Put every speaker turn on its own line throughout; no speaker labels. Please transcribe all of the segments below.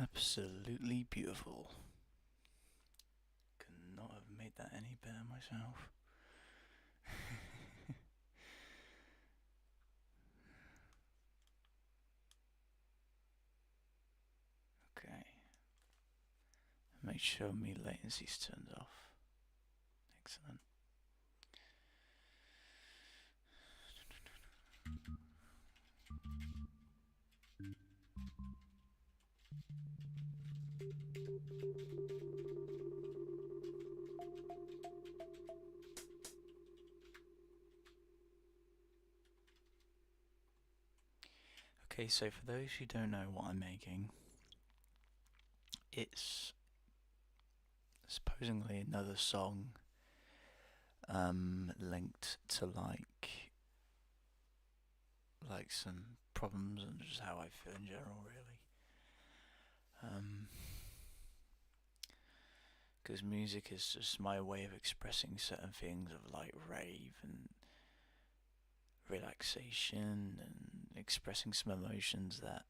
Absolutely beautiful. Could not have made that any better myself. Okay. Make sure my latency's turned off. Excellent. Okay, so for those who don't know what I'm making, it's supposedly another song linked to like some problems and just how I feel in general, really. Because music is just my way of expressing certain things of like rave and relaxation and expressing some emotions that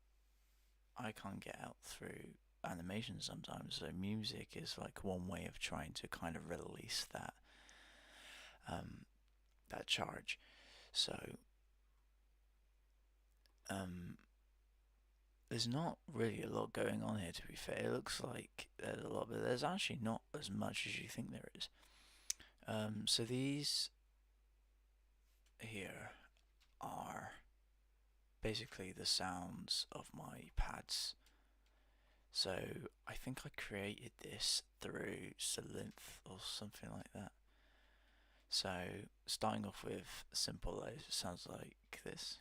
I can't get out through animation sometimes. So music is like one way of trying to kind of release that charge. So there's not really a lot going on here, to be fair. It looks like there's a lot, but there's actually not as much as you think there is. So these here are basically the sounds of my pads. So I think I created this through Synth or something like that. So starting off with simple, it sounds like this.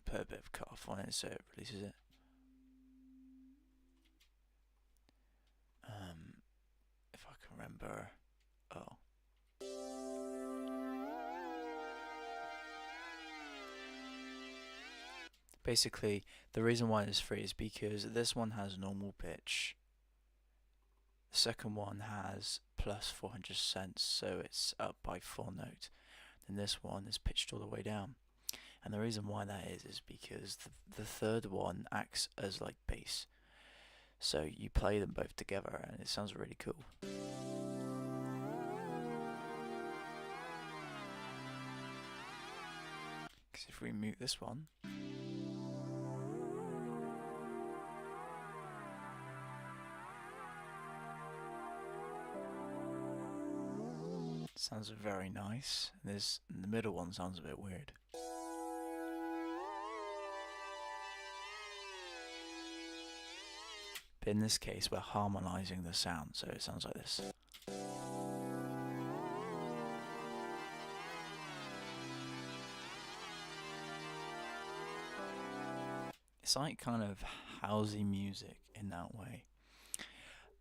Put a bit of cut off on it so it releases it. If I can remember. Oh. Basically, the reason why it's free is because this one has normal pitch. The second one has plus 400 cents, so it's up by 4 notes. And this one is pitched all the way down. And the reason why that is because the third one acts as like bass. So you play them both together and it sounds really cool. Because if we mute this one, it sounds very nice. And the middle one sounds a bit weird. But in this case, we're harmonizing the sound, so it sounds like this. It's like kind of housey music in that way.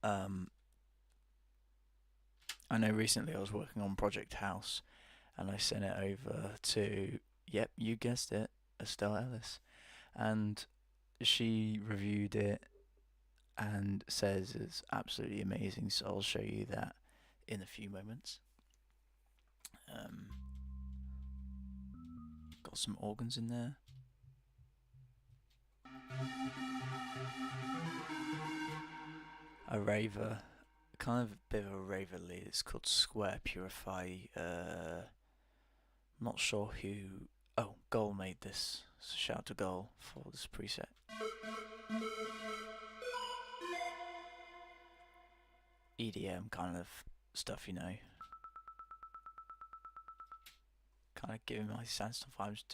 I know recently I was working on Project House, and I sent it over to, yep, you guessed it, Estelle Ellis, and she reviewed it and says it's absolutely amazing. So I'll show you that in a few moments. Got some organs in there. A raver, kind of a bit of a raver lead. It's called Square Purify. Not sure who. Oh, Goal made this. So shout out to Goal for this preset. EDM kind of stuff, you know. giving my Sandstorm vibes.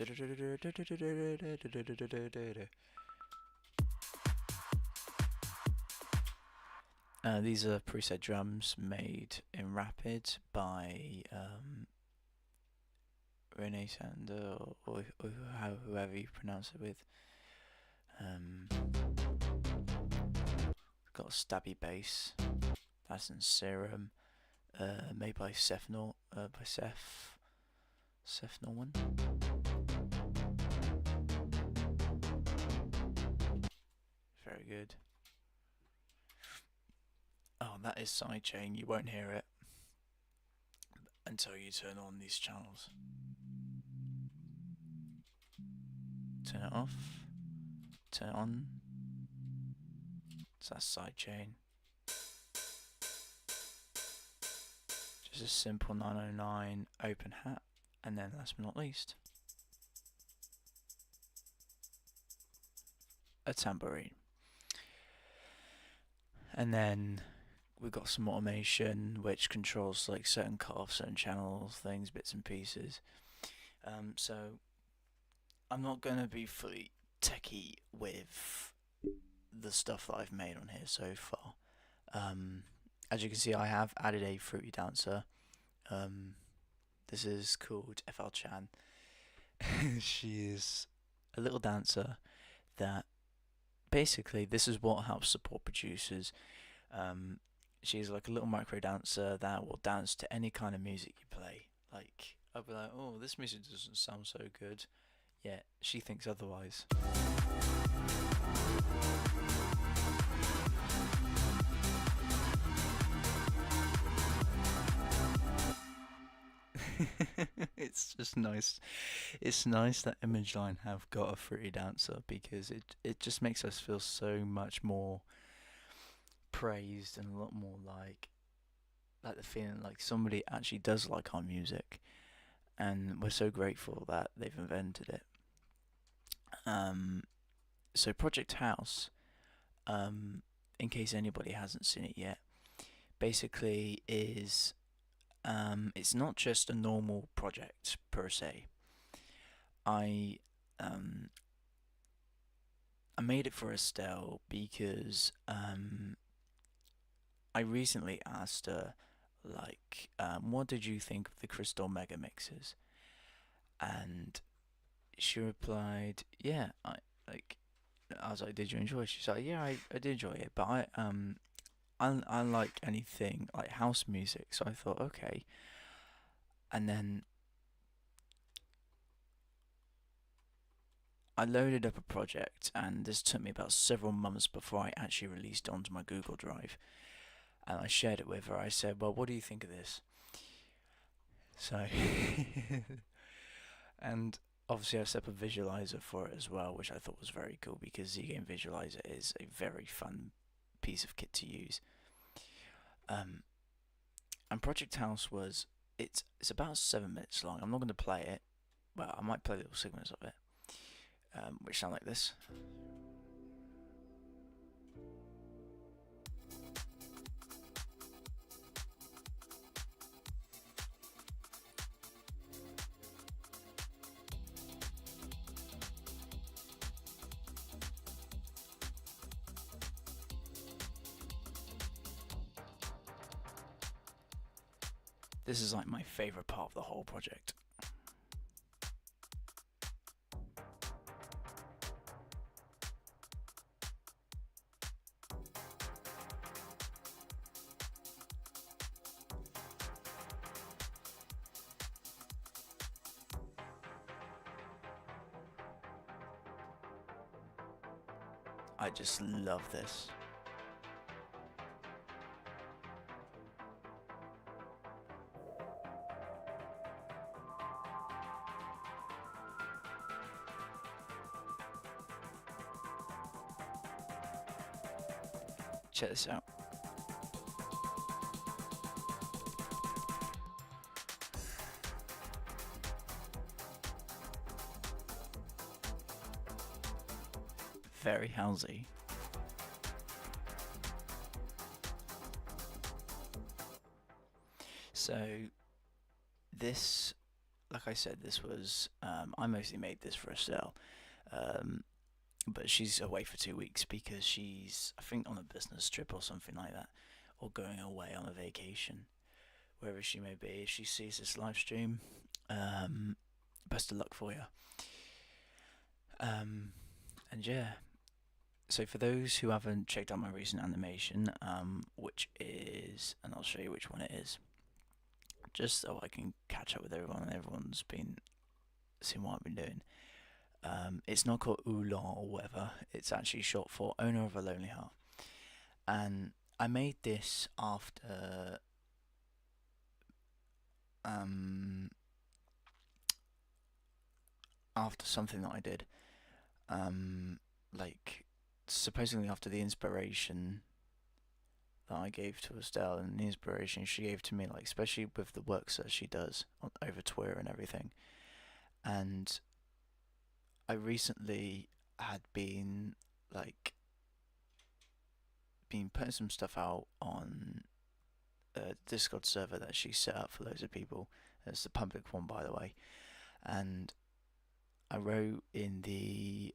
These are preset drums made in Rapid by Rene Sander, or whoever you pronounce it with. Got a stabby bass. That's in Serum. Made by Seth Norman. Very good. Oh, that is sidechain. You won't hear it until you turn on these channels. Turn it off. Turn it on. So that's sidechain. Just a simple 909 open hat, and then last but not least, a tambourine. And then we've got some automation which controls like certain cutoffs, certain channels, things, bits and pieces. So I'm not going to be fully techie with the stuff that I've made on here so far. As you can see, I have added a Fruity Dancer. This is called FL Chan. She is a little dancer that basically, this is what helps support producers. She's like a little micro dancer that will dance to any kind of music you play. Like, I'll be like, oh, this music doesn't sound so good. Yeah, she thinks otherwise. It's just nice. It's nice that Image Line have got a Fruity Dancer, because it just makes us feel so much more praised and a lot more like the feeling like somebody actually does like our music, and we're so grateful that they've invented it. So Project House, in case anybody hasn't seen it yet, basically is it's not just a normal project per se. I made it for Estelle because I recently asked her, like, what did you think of the Crystal Mega Mixes? And she replied, yeah, I was like, did you enjoy it? She's like, yeah, I did enjoy it, but I like anything like house music, so I thought, okay. And then I loaded up a project, and this took me about several months before I actually released it onto my Google Drive. And I shared it with her. I said, well, what do you think of this? So, and obviously I set up a visualizer for it as well, which I thought was very cool, because Z-Game Visualizer is a very fun piece of kit to use. And Project House it's about 7 minutes long. I'm not going to play it. Well, I might play little segments of it, which sound like this. This is like my favorite part of the whole project. I just love this. Check this out. Very housey. So this like I said, this was I mostly made this for Estelle, um, but she's away for 2 weeks because she's, I think, on a business trip or something like that, or going away on a vacation, wherever she may be. If she sees this live stream, best of luck for you. And yeah, so for those who haven't checked out my recent animation, which is, and I'll show you which one it is, just so I can catch up with everyone and everyone's been seeing what I've been doing. It's not called Oolong or whatever. It's actually short for Owner of a Lonely Heart. And I made this after something that I did. Like supposedly after the inspiration that I gave to Estelle and the inspiration she gave to me, like especially with the works that she does over Twitter and everything. And I recently had been putting some stuff out on a Discord server that she set up for loads of people. It's the public one, by the way. And I wrote in the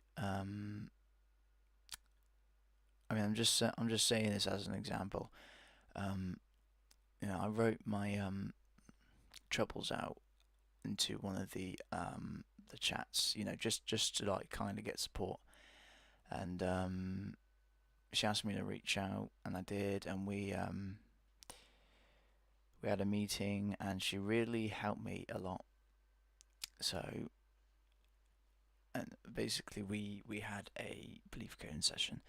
I'm just saying this as an example. I wrote my troubles out into one of the chats, just to like kind of get support. And she asked me to reach out, and I did, and we had a meeting, and she really helped me a lot. So, and basically, we had a belief coding session.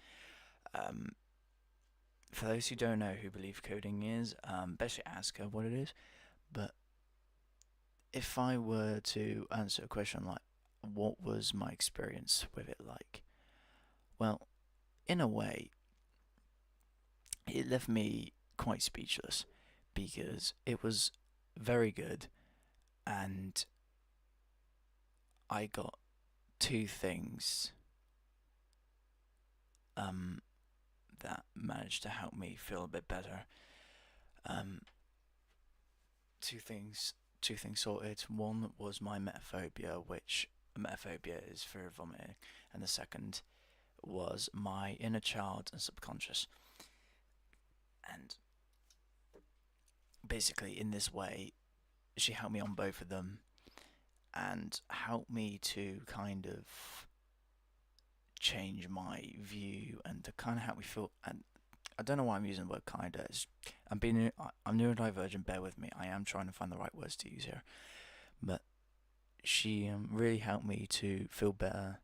For those who don't know who belief coding is, best ask her what it is. But if I were to answer a question like, what was my experience with it like? Well, in a way, it left me quite speechless because it was very good, and I got two things that managed to help me feel a bit better. Two things sorted. One was my emetophobia, which emetophobia is fear of vomiting, and the second was my inner child and subconscious. And basically, in this way, she helped me on both of them and helped me to kind of change my view and to kind of help me feel. And I don't know why I'm using the word kind of. I'm neurodivergent, bear with me. I am trying to find the right words to use here. But she really helped me to feel better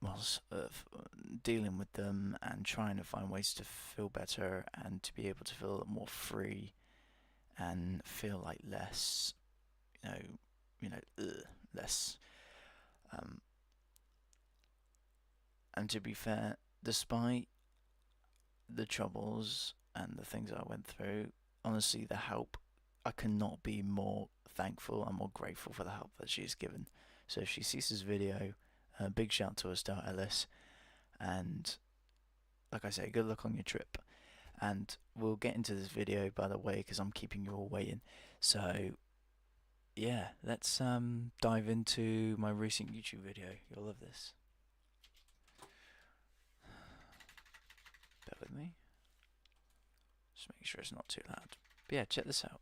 whilst dealing with them and trying to find ways to feel better and to be able to feel more free and feel like less, less. And to be fair, despite the troubles and the things I went through, honestly, the help, I cannot be more thankful and more grateful for the help that she's given. So if she sees this video, big shout to Estelle Ellis, and like I say, good luck on your trip. And we'll get into this video, by the way, because I'm keeping you all waiting. So yeah, let's dive into my recent YouTube video. You'll love this. Bear with me. Just make sure it's not too loud. But yeah, check this out.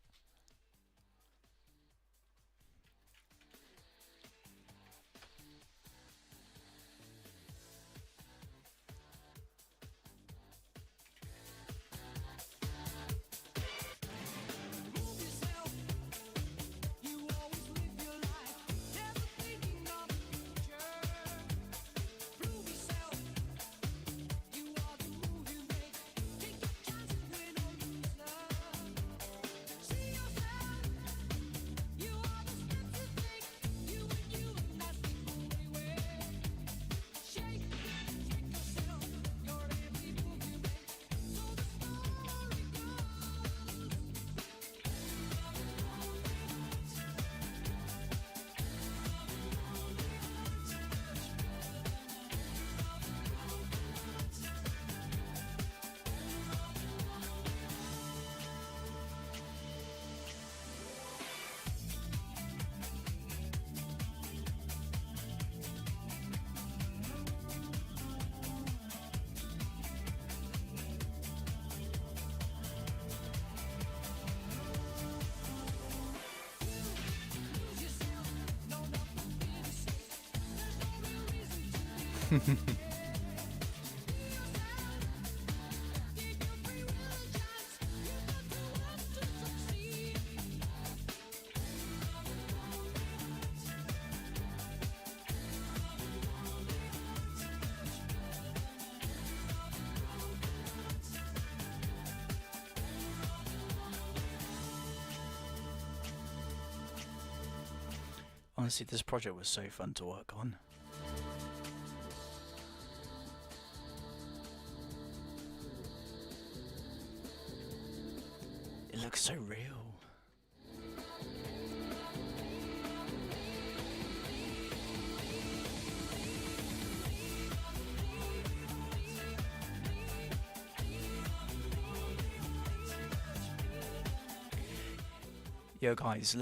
Honestly, this project was so fun to work on. It looks so real. Yo guys, do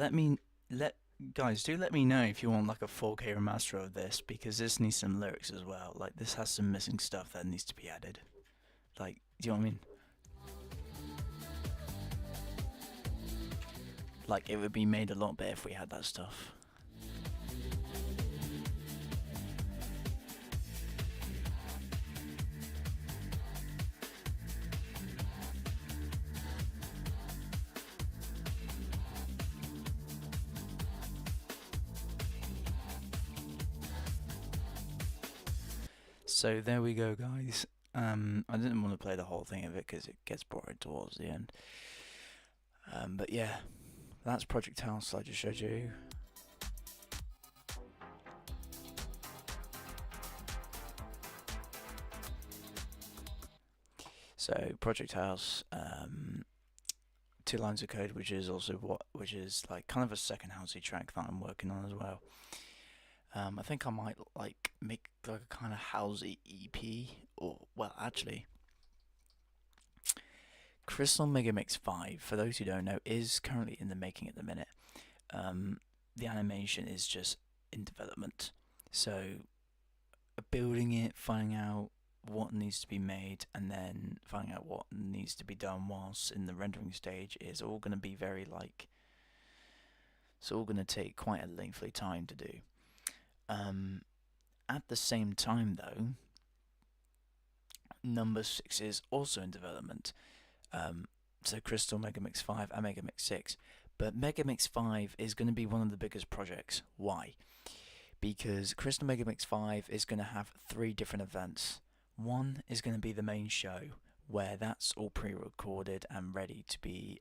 let me know if you want like a 4K remaster of this, because this needs some lyrics as well. Like, this has some missing stuff that needs to be added. Like, do you know what I mean? Like, it would be made a lot better if we had that stuff. So there we go, guys. I didn't want to play the whole thing of it because it gets boring towards the end. But yeah, that's Project House I just showed you. So Project House, 2 lines of code, which is like kind of a second housey track that I'm working on as well. I think I might like make like a kind of housey EP, or well, actually, Crystal Megamix 5, for those who don't know, is currently in the making at the minute. The animation is just in development, so building it, finding out what needs to be made, and then finding out what needs to be done whilst in the rendering stage is all going to be very like. It's all going to take quite a lengthy time to do. At the same time, though, number 6 is also in development. So Crystal Megamix 5 and Megamix 6. But Megamix 5 is going to be one of the biggest projects. Why? Because Crystal Megamix 5 is going to have 3 different events. One is going to be the main show, where that's all pre-recorded and ready to be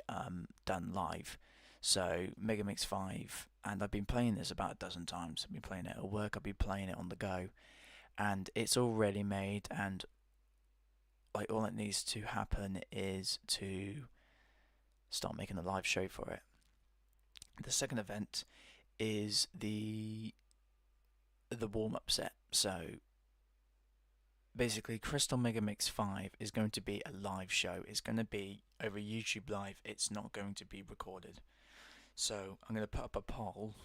done live. So Megamix 5, and I've been playing this about a dozen times. I've been playing it at work, I've been playing it on the go, and it's all ready made, and like all that needs to happen is to start making a live show for it. The second event is the warm-up set. So basically, Crystal Megamix 5 is going to be a live show. It's going to be over YouTube Live. It's not going to be recorded. So I'm going to put up a poll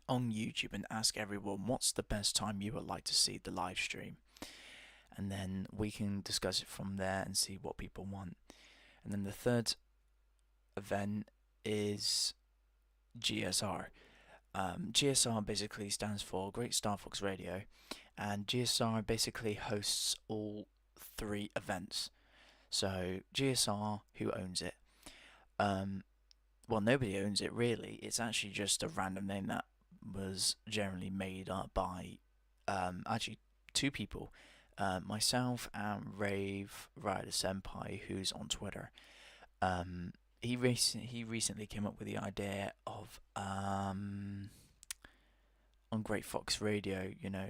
on YouTube and ask everyone what's the best time you would like to see the live stream, and then we can discuss it from there and see what people want. And then the third event is GSR. GSR basically stands for Great Star Fox Radio, and GSR basically hosts all 3 events. So GSR, who owns it? Well, nobody owns it really. It's actually just a random name that was generally made up by actually 2 people, myself and Rave Rider Senpai, who's on Twitter. He recently came up with the idea of on Great Fox Radio, you know,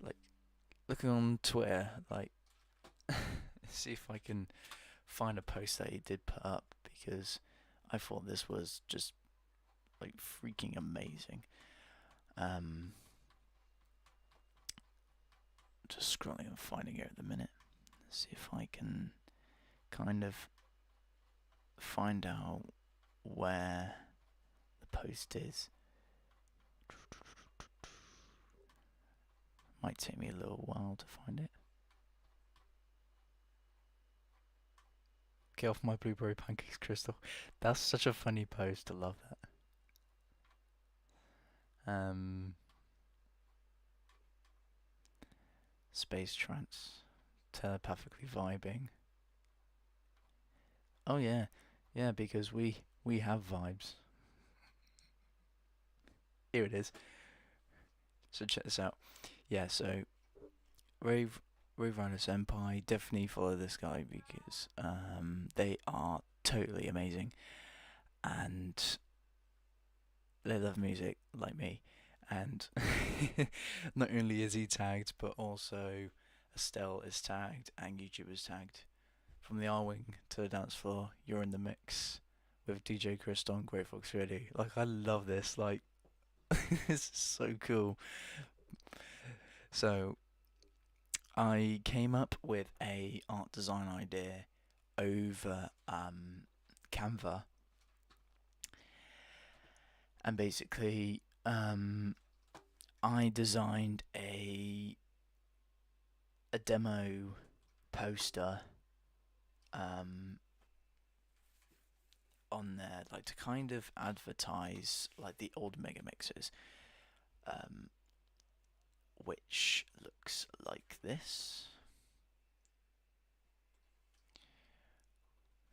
like looking on Twitter, like see if I can find a post that he did put up, because I thought this was just like freaking amazing. Just scrolling and finding it at the minute. Let's see if I can kind of find out where the post is. Might take me a little while to find it. Get off my blueberry pancakes, Crystal. That's such a funny post. I love that. Space trance. Telepathically vibing. Oh yeah. Yeah, because we have vibes. Here it is. So check this out. Yeah, so Rave Rave Rider Senpai, definitely follow this guy because they are totally amazing and they love music like me. And not only is he tagged, but also Estelle is tagged and YouTube is tagged. From the R Wing to the dance floor, you're in the mix with DJ Chris on Great Fox Radio. Like I love this. Like it's so cool. So I came up with a art design idea over Canva, and basically I designed a demo poster um, on there, like to kind of advertise like the old mega mixes, um, which looks like this.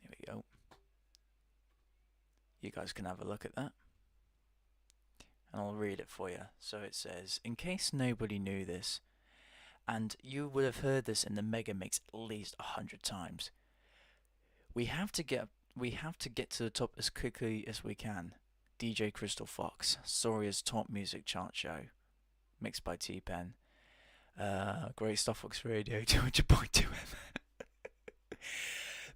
Here we go. You guys can have a look at that. And I'll read it for you. So it says, in case nobody knew this, and you would have heard this in the mega mix at least 100 times, we have to get to the top as quickly as we can. DJ Crystal Fox, Soria's top music chart show, mixed by T-Pen. Great Stuff Fox Radio, 200.2 FM.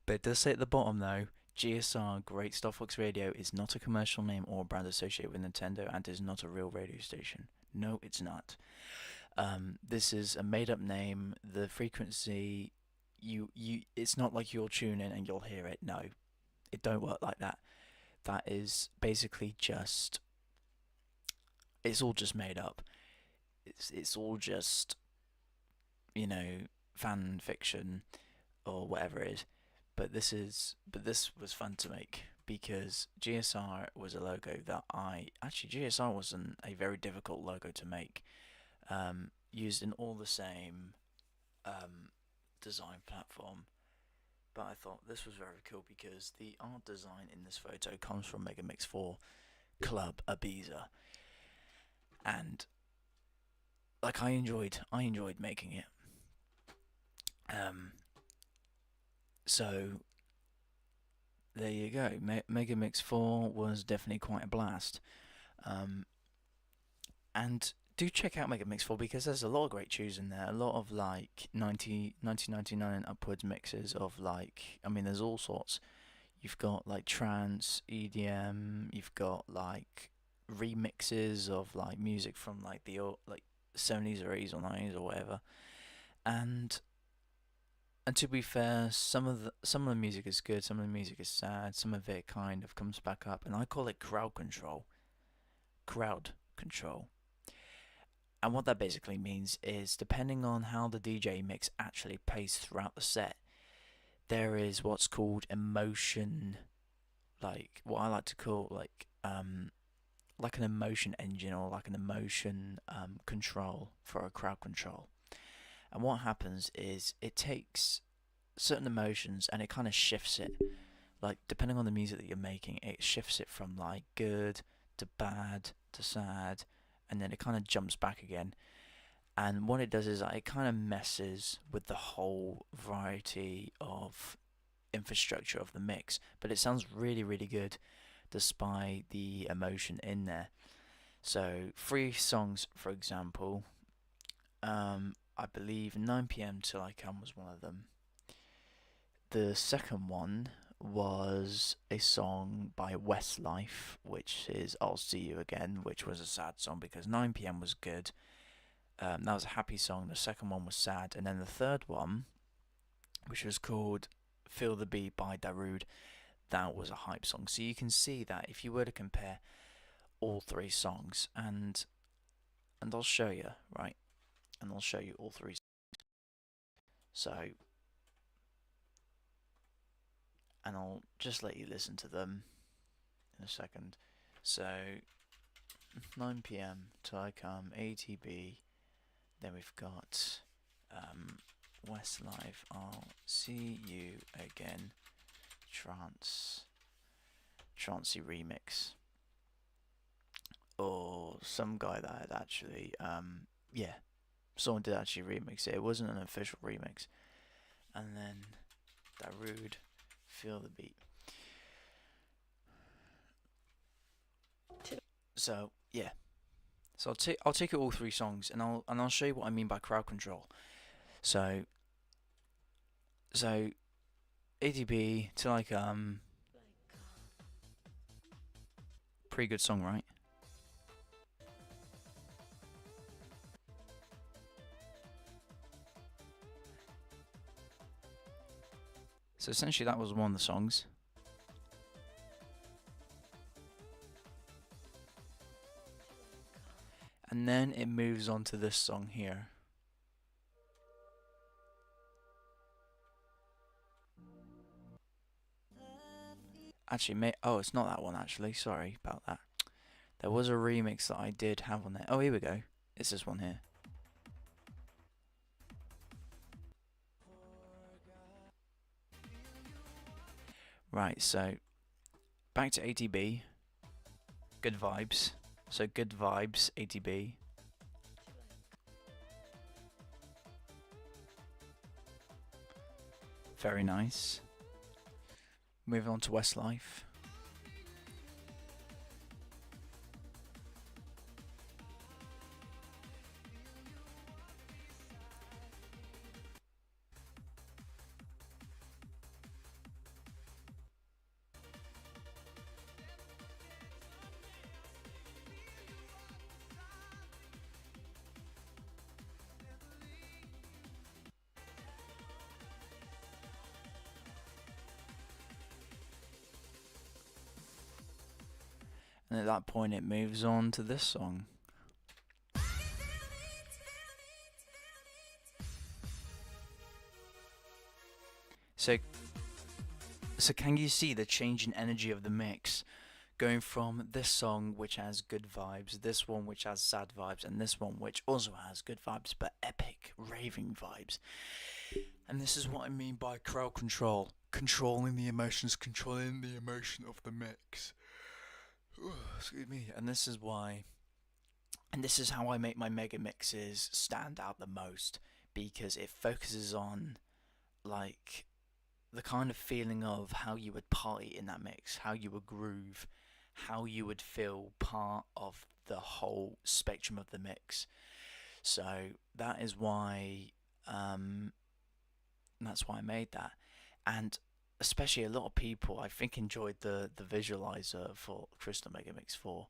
But it does say at the bottom though, GSR Great Stuff Fox Radio is not a commercial name or brand associated with Nintendo and is not a real radio station. No, it's not. This is a made-up name. The frequency, it's not like you'll tune in and you'll hear it. No, it don't work like that. That is basically just, it's all just made up. It's all just, fan fiction or whatever it is. But this was fun to make because GSR was a logo that GSR wasn't a very difficult logo to make. Used in all the same design platform. But I thought this was very cool because the art design in this photo comes from Megamix 4 Club Ibiza, and like I enjoyed making it. So there you go. Megamix 4 was definitely quite a blast. And do check out Megamix 4 because there's a lot of great tunes in there. A lot of like 1999 and upwards mixes of there's all sorts. You've got like trance, EDM. You've got like remixes of like music from like the old, like 70s or 80s or 90s or whatever. And to be fair, some of the music is good, some of the music is sad, some of it kind of comes back up, and I call it crowd control. Crowd control. And what that basically means is, depending on how the DJ mix actually plays throughout the set, there is what's called emotion, like what I like to call like an emotion engine or like an emotion control for a crowd control. And what happens is it takes certain emotions and it kind of shifts it. Like depending on the music that you're making, it shifts it from like good to bad to sad, and then it kind of jumps back again. And what it does is it kind of messes with the whole variety of infrastructure of the mix, but it sounds really, really good despite the emotion in there. So 3 songs, for example, I believe 9 p.m. Till I Come was one of them. The second one was a song by Westlife, which is I'll See You Again, which was a sad song because 9 p.m. was good. That was a happy song. The second one was sad. And then the third one, which was called Feel the Beat by Darude, that was a hype song. So you can see that if you were to compare all 3 songs, and I'll show you, right? And I'll show you all 3 songs. So, and I'll just let you listen to them in a second. So, 9 p.m. Till I Come, ATB. Then we've got Westlife, I'll see you again. Trancey remix. Or some guy that had actually, yeah, someone did actually remix it. It wasn't an official remix. And then Darude, Feel the Beat. So yeah, so I'll take it all three songs, and I'll show you what I mean by crowd control. So ADB to like pretty good song, right? So essentially that was one of the songs. And then it moves on to this song here. Actually, oh, it's not that one actually. Sorry about that. There was a remix that I did have on there. Oh, here we go. It's this one here. Right, so back to ATB. Good vibes. So good vibes, ATB. Very nice. Moving on to Westlife. And at that point, it moves on to this song. So can you see the change in energy of the mix? Going from this song, which has good vibes, this one, which has sad vibes, and this one, which also has good vibes, but epic, raving vibes. And this is what I mean by crowd control. Controlling the emotions, controlling the emotion of the mix. Excuse me. And this is why, and this is how I make my mega mixes stand out the most, because it focuses on, like, the kind of feeling of how you would party in that mix, how you would groove, how you would feel part of the whole spectrum of the mix. So that is why, that's why I made that. And especially a lot of people, I think, enjoyed the visualizer for Crystal Megamix 4.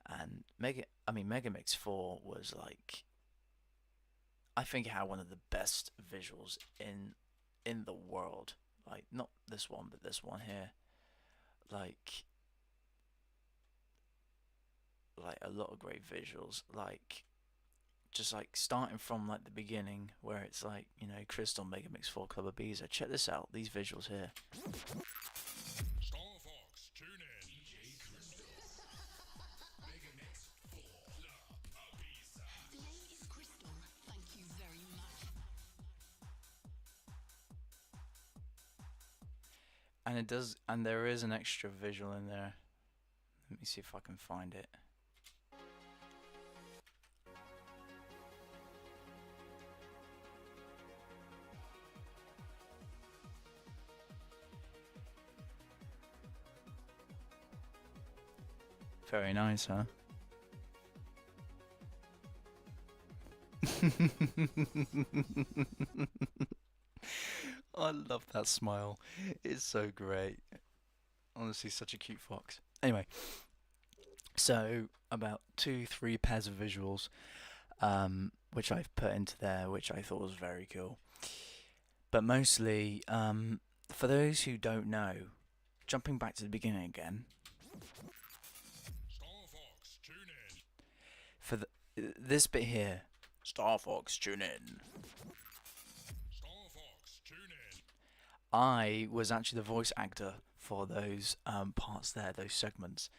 And Megamix 4 was like, I think it had one of the best visuals in the world. Like, not this one, but this one here. Like a lot of great visuals. Like, just like starting from like the beginning, where it's like, you know, Crystal Megamix 4 Club Ibiza. Check this out. These visuals here.
Star Fox, tune in. DJ Crystal. Megamix 4 Club Ibiza.
Blaze Crystal, thank you very much.
And it does, and there is an extra visual in there. Let me see if I can find it. Very nice, huh? I love that smile. It's so great. Honestly, such a cute fox. Anyway, so about 2-3 pairs of visuals, which I've put into there, which I thought was very cool. But mostly, for those who don't know, jumping back to the beginning again.
Star Fox, tune in.
For this bit here, Star Fox, tune in.
Star Fox, tune in.
I was actually the voice actor for those parts there, those segments.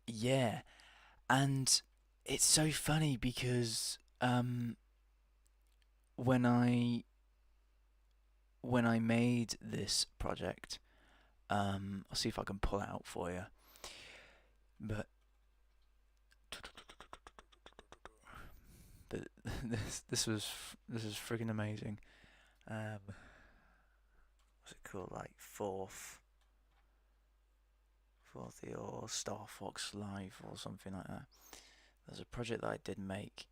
Yeah, and it's so funny because um, when I made this project, I'll see if I can pull it out for you. But this was freaking amazing. What's it called? Like fourth or Star Fox Live or something like that. There's a project that I did make.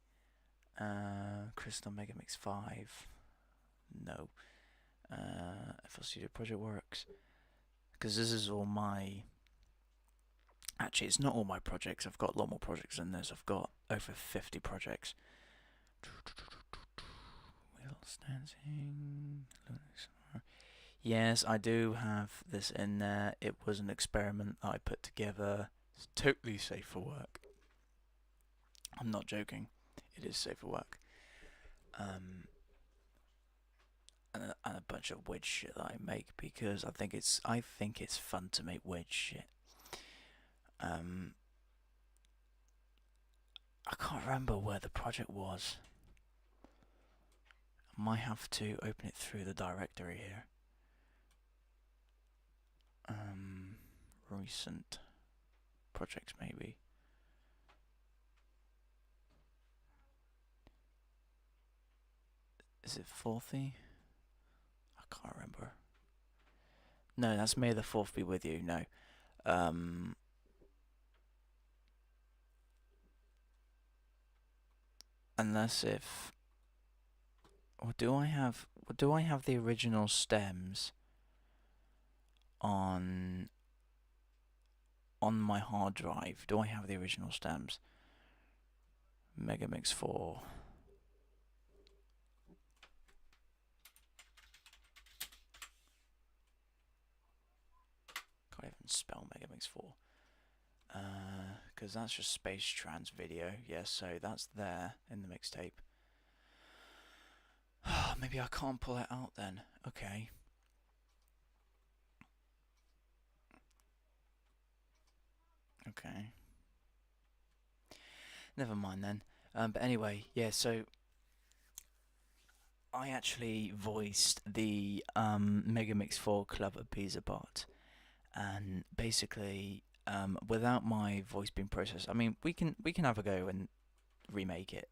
Crystal Megamix 5. No. FL Studio Project Works. Because this is all my... Actually, it's not all my projects. I've got a lot more projects than this. I've got over 50 projects. Wheels dancing. Yes, I do have this in there. It was an experiment that I put together. It's totally safe for work. I'm not joking. It is safe for work. And a bunch of weird shit that I make because I think it's fun to make weird shit. I can't remember where the project was. I might have to open it through the directory here. Recent projects maybe. Is it 4th? I can't remember. No, that's May the 4th be with you. No. Unless if... Or do I have the original stems on my hard drive? Do I have the original stems? Megamix 4. Can't even spell Megamix 4. Because that's just Space Trans video. Yeah, so that's there in the mixtape. Maybe I can't pull it out then. Okay. Okay. Never mind then. But anyway, yeah, so I actually voiced the Megamix 4 Club Ibiza bot, and basically without my voice being processed, I mean we can have a go and remake it.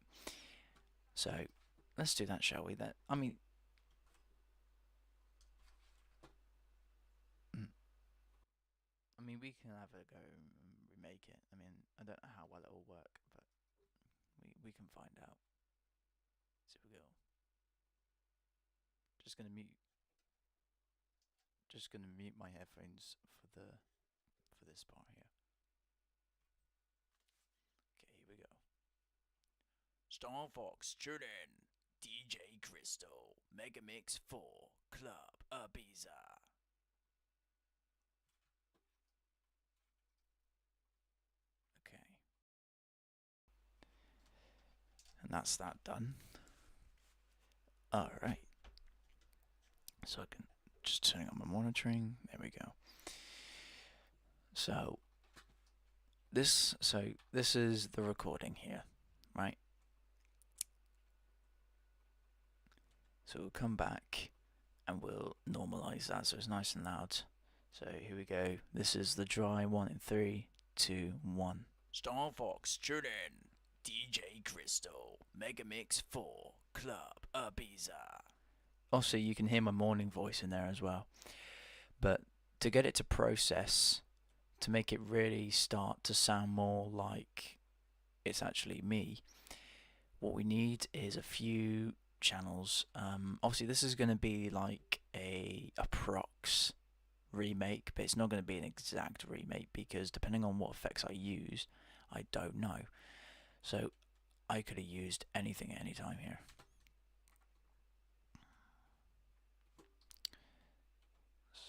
So let's do that, shall we? I mean we can have a go and remake it. I mean I don't know how well it will work, but we can find out. So we go. Just gonna mute my headphones for this part here. Okay, here we go. Star Fox, tune in. DJ Crystal, Megamix 4, Club Ibiza. Okay. And that's that done. Alright. So I can just turn on my monitoring. There we go. So this is the recording here, right? So we'll come back and we'll normalize that so it's nice and loud. So here we go. This is the dry one in 3, 2, 1. Star Fox, tune in. DJ Crystal, Megamix 4, Club Ibiza. Also, you can hear my morning voice in there as well. But to get it to process, to make it really start to sound more like it's actually me, what we need is a few channels. Obviously, this is going to be like a prox remake, but it's not going to be an exact remake because depending on what effects I use, I don't know. So I could have used anything at any time here.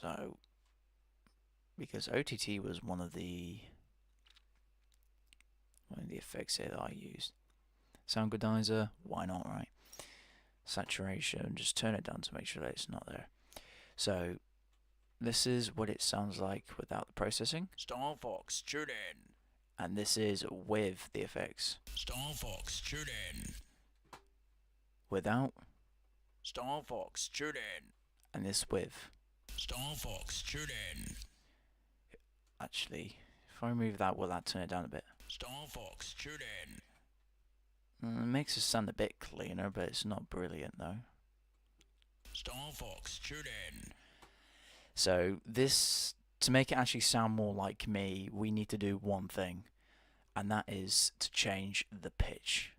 So because OTT was one of the effects here that I used. Sound Goodizer, why not, right? Saturation, just turn it down to make sure that it's not there. So this is what it sounds like without the processing. Star Fox, tune in. And this is with the effects.
Star Fox, tune in.
without. Star Fox, tune in. And this with.
Star Fox, tune in.
Actually, if I remove that, will that turn it down a bit?
Star Fox, tune in.
It makes it sound a bit cleaner, but it's not brilliant though.
Star Fox, tune in.
So this, to make it actually sound more like me, we need to do one thing, and that is to change the pitch.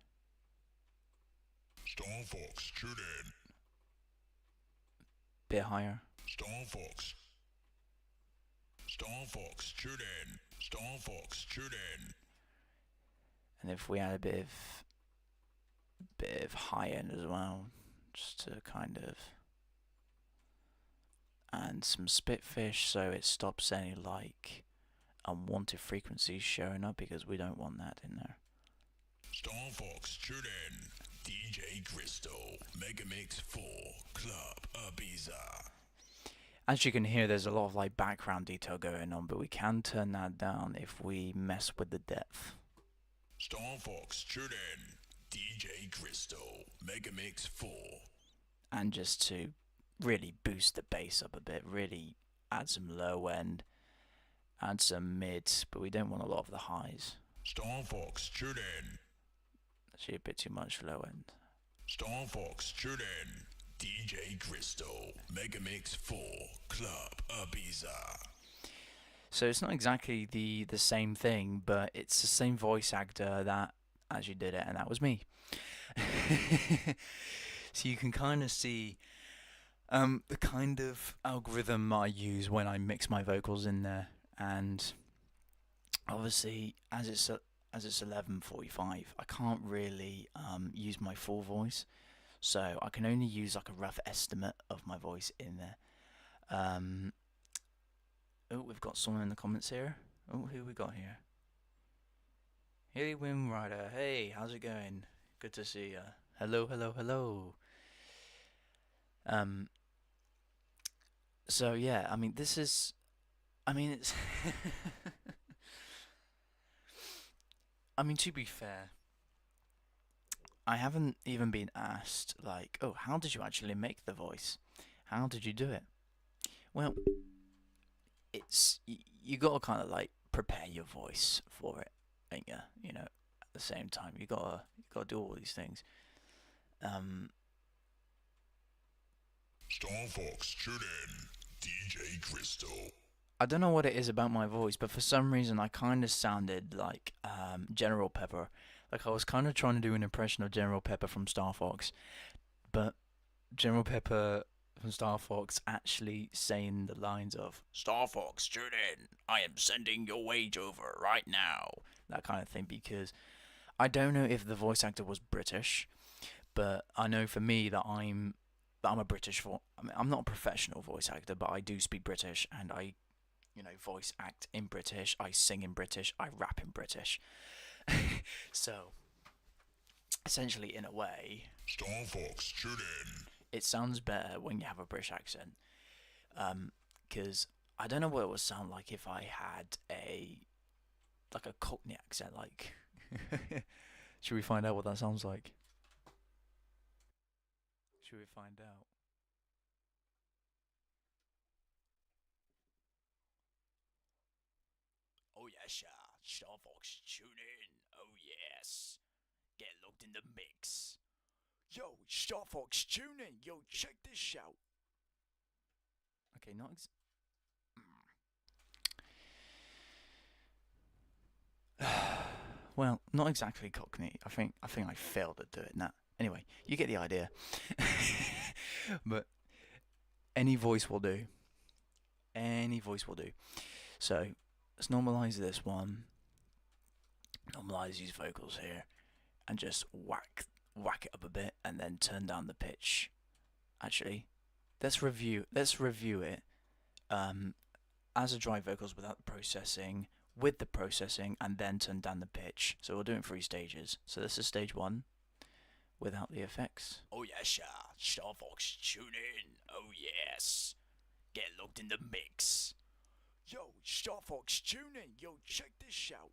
Star Fox, tune in.
Bit higher.
Star Fox. Star Fox, tune in. Star Fox, tune in.
And if we add a bit of high end as well, just to kind of, and some spitfish so it stops any like unwanted frequencies showing up, because we don't want that in there.
Star Fox, tune in. DJ Crystal, Megamix 4, Club Ibiza.
As you can hear, there's a lot of like background detail going on, but we can turn that down if we mess with the depth.
Star Fox, tune in. DJ Crystal, Megamix 4.
And just to really boost the bass up a bit, really add some low end, add some mids, but we don't want a lot of the highs.
Star Fox, tune in.
Actually a bit too much low end.
Star Fox, tune in. DJ Crystal, Megamix 4, Club Ibiza.
So it's not exactly the same thing, but it's the same voice actor that actually did it, and that was me. So you can kind of see the kind of algorithm I use when I mix my vocals in there, and obviously as it's 11:45, I can't really use my full voice, so I can only use like a rough estimate of my voice in there. Oh, we've got someone in the comments here. Oh, who we got here? Haley Wimrider. Hey, how's it going? Good to see ya. Hello, hello, hello. So yeah, I mean, it's I mean, to be fair, I haven't even been asked, like, oh, how did you actually make the voice? How did you do it? Well, it's, you gotta kind of, like, prepare your voice for it, ain't ya? You know, at the same time, you gotta do all these things.
Star Fox, tune in. DJ Crystal.
I don't know what it is about my voice, but for some reason I kind of sounded like General Pepper. Like I was kind of trying to do an impression of General Pepper from Star Fox, but General Pepper from Star Fox actually saying the lines of Star Fox, tune in, I am sending your wage over right now. That kind of thing, because I don't know if the voice actor was British, but I know for me that I'm a British I'm not a professional voice actor, but I do speak British, and I, you know, voice act in British, I sing in British, I rap in British. So, essentially, in a way,
Star Fox, tune in.
it sounds better when you have a British accent. Because I don't know what it would sound like if I had a Cockney accent, like. Should we find out what that sounds like? Should we find out? Oh yes, Star Fox, tune in. Oh yes, get locked in the mix. Yo, Star Fox, tune in. Yo, check this out. Okay, not well, not exactly Cockney. I think I failed at doing that. Anyway, you get the idea. But any voice will do. Any voice will do. So let's normalize this one. Normalize these vocals here, and just whack it up a bit, and then turn down the pitch. Actually, let's review it. As a dry vocals without the processing, with the processing, and then turn down the pitch. So we'll do it in 3 stages. So this is stage 1, without the effects. Oh yes, Star Fox, tune in. Oh yes, get locked in the mix. Yo, Star Fox, tune in. Yo, check this out.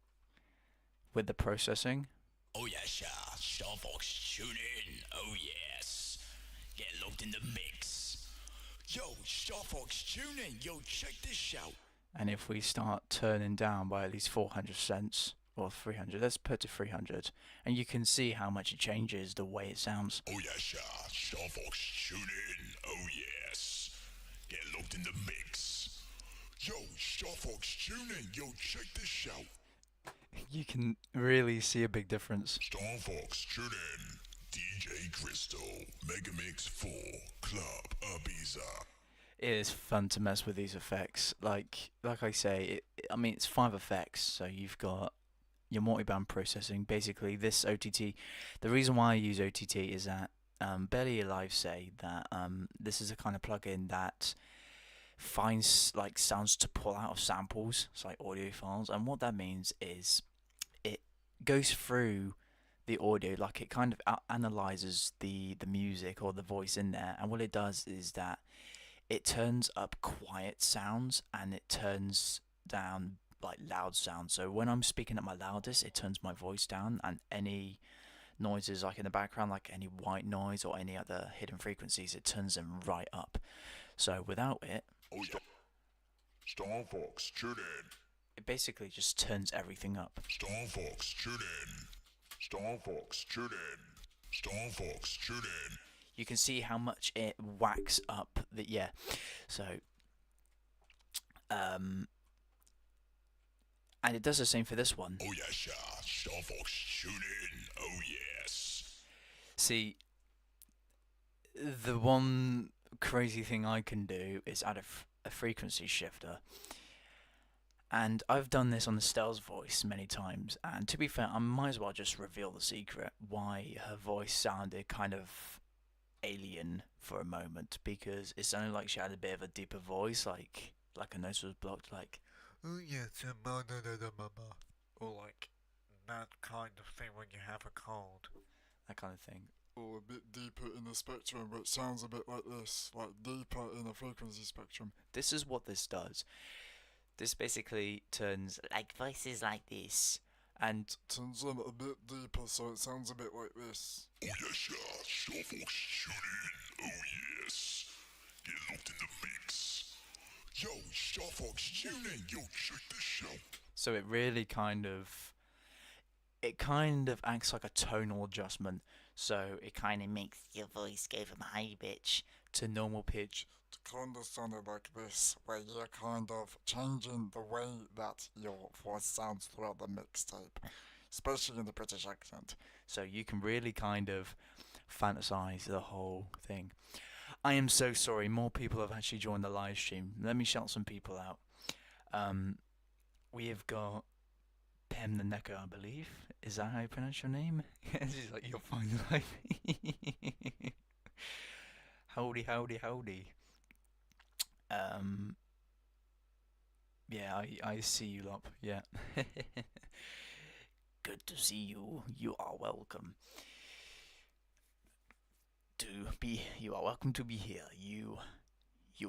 With the processing. Oh yes, Star Fox, tune in. Oh yes.
locked in the mix. Yo, Star Fox, tune in. Yo, check this out.
And if we start turning down by at least 400 cents or 300, let's put to 300, and you can see how much it changes the way it sounds.
Oh yes, Star Fox, tune in. Oh yes. Get locked in the mix. Yo, Star Fox, tune in. Yo, check this out.
You can really see a big difference.
Star Fox, tune in. DJ Crystal, Megamix 4, Club Ibiza.
It is fun to mess with these effects. Like I say, I mean, it's 5 effects, so you've got your multiband processing. Basically, this OTT, the reason why I use OTT is that Barely Alive say that this is a kind of plugin that finds like sounds to pull out of samples, it's like audio files, and what that means is it goes through the audio, like it kind of analyzes the music or the voice in there, and what it does is that it turns up quiet sounds and it turns down like loud sounds. So when I'm speaking at my loudest, it turns my voice down, and any noises like in the background, like any white noise or any other hidden frequencies, it turns them right up. So without it,
Oh yeah. Star Fox, tune in.
it basically just turns everything up.
Star Fox, tune in. Star Fox, tune in. Star Fox, tune in.
You can see how much it whacks up the, yeah. So and it does the same for this one.
Oh yes, Star Fox, tune in. Oh yes.
See, the one crazy thing I can do is add a frequency shifter. And I've done this on the Stell's voice many times, and to be fair, I might as well just reveal the secret why her voice sounded kind of alien for a moment, because it sounded like she had a bit of a deeper voice, like her nose was blocked, like,
Oh yes, mama. Or like that kind of thing when you have a cold.
that kind of thing.
Or a bit deeper in the spectrum, but sounds a bit like this, like deeper in the frequency spectrum.
This is what this does. This basically turns like voices like this, and
Turns them a bit deeper, so it sounds a bit like this.
Oh yes, Star Fox, tune in. Oh yes. Get locked in the mix. Yo, Star Fox, tune in. Yo, check this out.
so it really kind of acts like a tonal adjustment. So it kind of makes your voice go from high pitch to normal pitch.
It kind of sounded like this, where you're kind of changing the way that your voice sounds throughout the mixtape, especially in the British accent.
So you can really kind of fantasize the whole thing. I am so sorry, more people have actually joined the live stream. Let me shout some people out. We have got Pem the Necker, I believe. Is that how you pronounce your name? She's like, you'll find life. Howdy, howdy, howdy. Yeah, I see you, Lop. Yeah. Good to see you. You are welcome. You are welcome to be here. You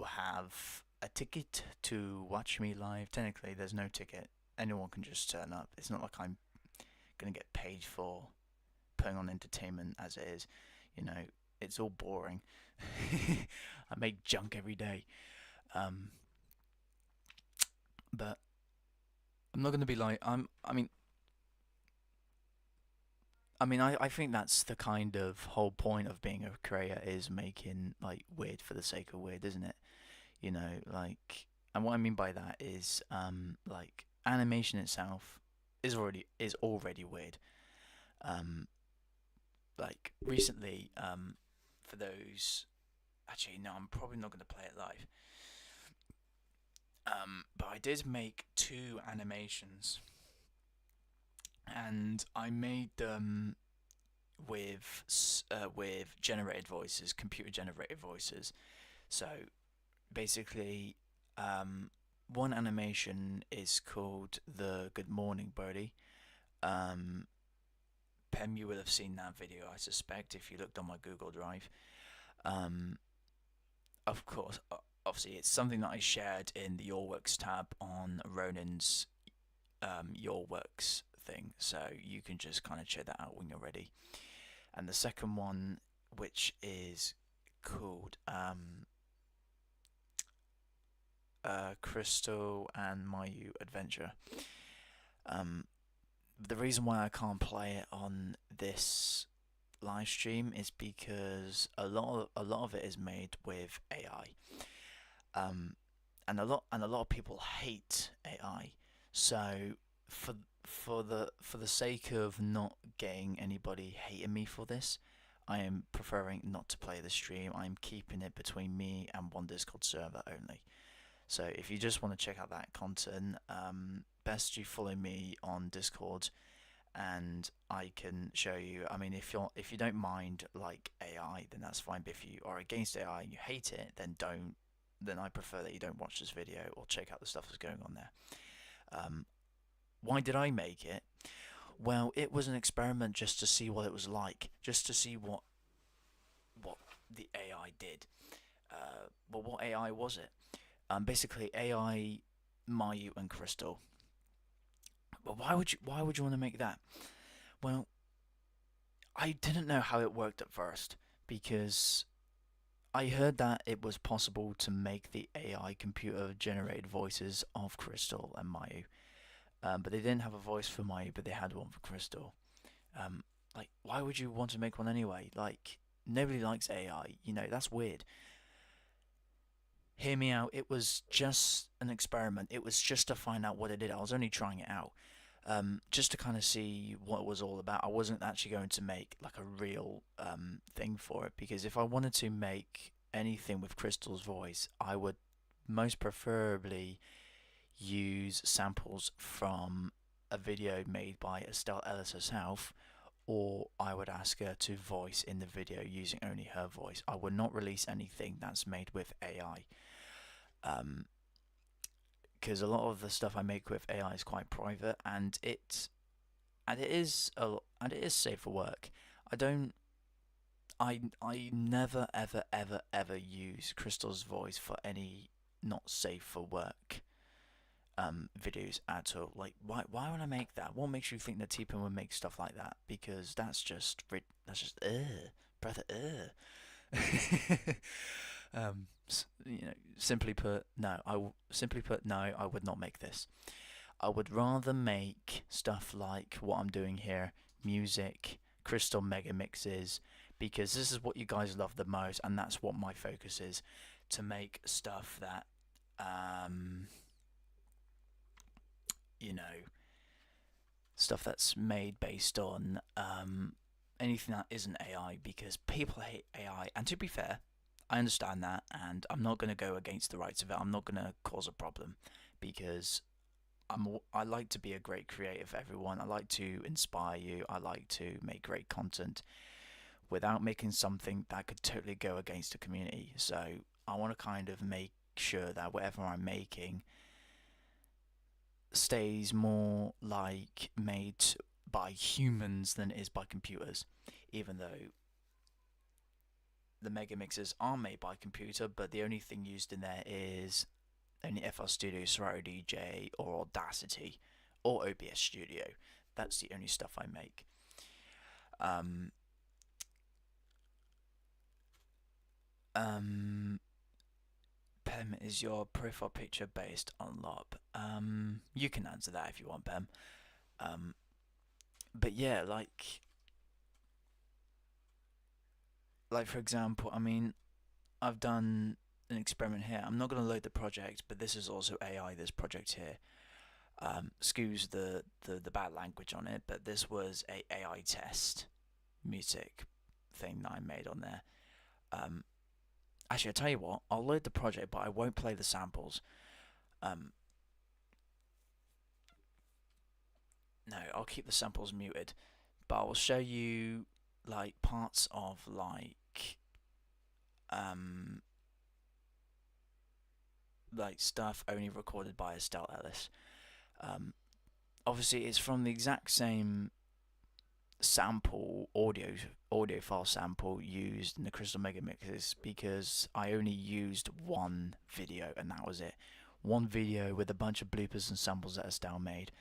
have a ticket to watch me live. Technically, there's no ticket. Anyone can just turn up. It's not like I'm gonna get paid for putting on entertainment as it is. You know, it's all boring. I make junk every day. But I'm not gonna be like I think that's the kind of whole point of being a creator, is making like weird for the sake of weird, isn't it? You know, like, and what I mean by that is like animation itself is already weird. Like recently, for those, actually no, I'm probably not gonna play it live. But I did make 2 animations, and I made them with generated voices, computer generated voices. So basically, one animation is called the Good Morning Birdie. Pem, you would have seen that video, I suspect, if you looked on my Google Drive. Of course, obviously, it's something that I shared in the Your Works tab on Ronin's Your Works thing, so you can just kind of check that out when you're ready. And the second one, which is called Crystal and Mayu Adventure. The reason why I can't play it on this live stream is because a lot of it is made with AI. And a lot of people hate AI. So for the sake of not getting anybody hating me for this, I am preferring not to play the stream. I'm keeping it between me and one Discord server only. So if you just want to check out that content, best you follow me on Discord, and I can show you. I mean, if you don't mind like AI, then that's fine. But if you are against AI and you hate it, then don't. Then I prefer that you don't watch this video or check out the stuff that's going on there. Why did I make it? Well, it was an experiment just to see what it was like, just to see what the AI did. Well, what AI was it? Basically, AI, Mayu, and Crystal. But why would you want to make that? Well, I didn't know how it worked at first, because I heard that it was possible to make the AI computer generate voices of Crystal and Mayu. But they didn't have a voice for Mayu, but they had one for Crystal. Like, why would you want to make one anyway? Like, nobody likes AI, that's weird. Hear me out, it was just an experiment. It was just to find out what it did. I was only trying it out. Just to kind of see what it was all about. I wasn't actually going to make like a real thing for it, because if I wanted to make anything with Crystal's voice, I would most preferably use samples from a video made by Estelle Ellis herself, or I would ask her to voice in the video using only her voice. I would not release anything that's made with AI. Because a lot of the stuff I make with AI is quite private, and it is safe for work. I never ever use Crystal's voice for any not safe for work videos at all. Like, why would I make that? What makes you think that T-Pain would make stuff like that? Because that's just brother. Simply put, no. I would not make this. I would rather make stuff like what I'm doing here, music, Crystal mega mixes, because this is what you guys love the most, and that's what my focus is, to make stuff that stuff that's made based on anything that isn't AI, because people hate AI. And to be fair, I understand that, and I'm not going to go against the rights of it. I'm not going to cause a problem, because I like to be a great creative, everyone. I like to inspire you. I like to make great content without making something that could totally go against the community. So I want to kind of make sure that whatever I'm making stays more like made by humans than it is by computers, even though the mega mixes are made by computer, but the only thing used in there is only FL Studio, Serato DJ, or Audacity, or OBS Studio. That's the only stuff I make. Pem, is your profile picture based on LOP? You can answer that if you want, Pem. But yeah, like for example, I mean, I've done an experiment here. I'm not going to load the project, but this is also AI, this project here. Excuse the bad language on it, but this was a AI test music thing that I made on there. Actually, I'll tell you what, I'll load the project, but I won't play the samples. No, I'll keep the samples muted, but I will show you like parts of like stuff only recorded by Estelle Ellis. Obviously, it's from the exact same sample audio file sample used in the Crystal Mega Mixes, because I only used one video and that was it. One video with a bunch of bloopers and samples that Estelle made.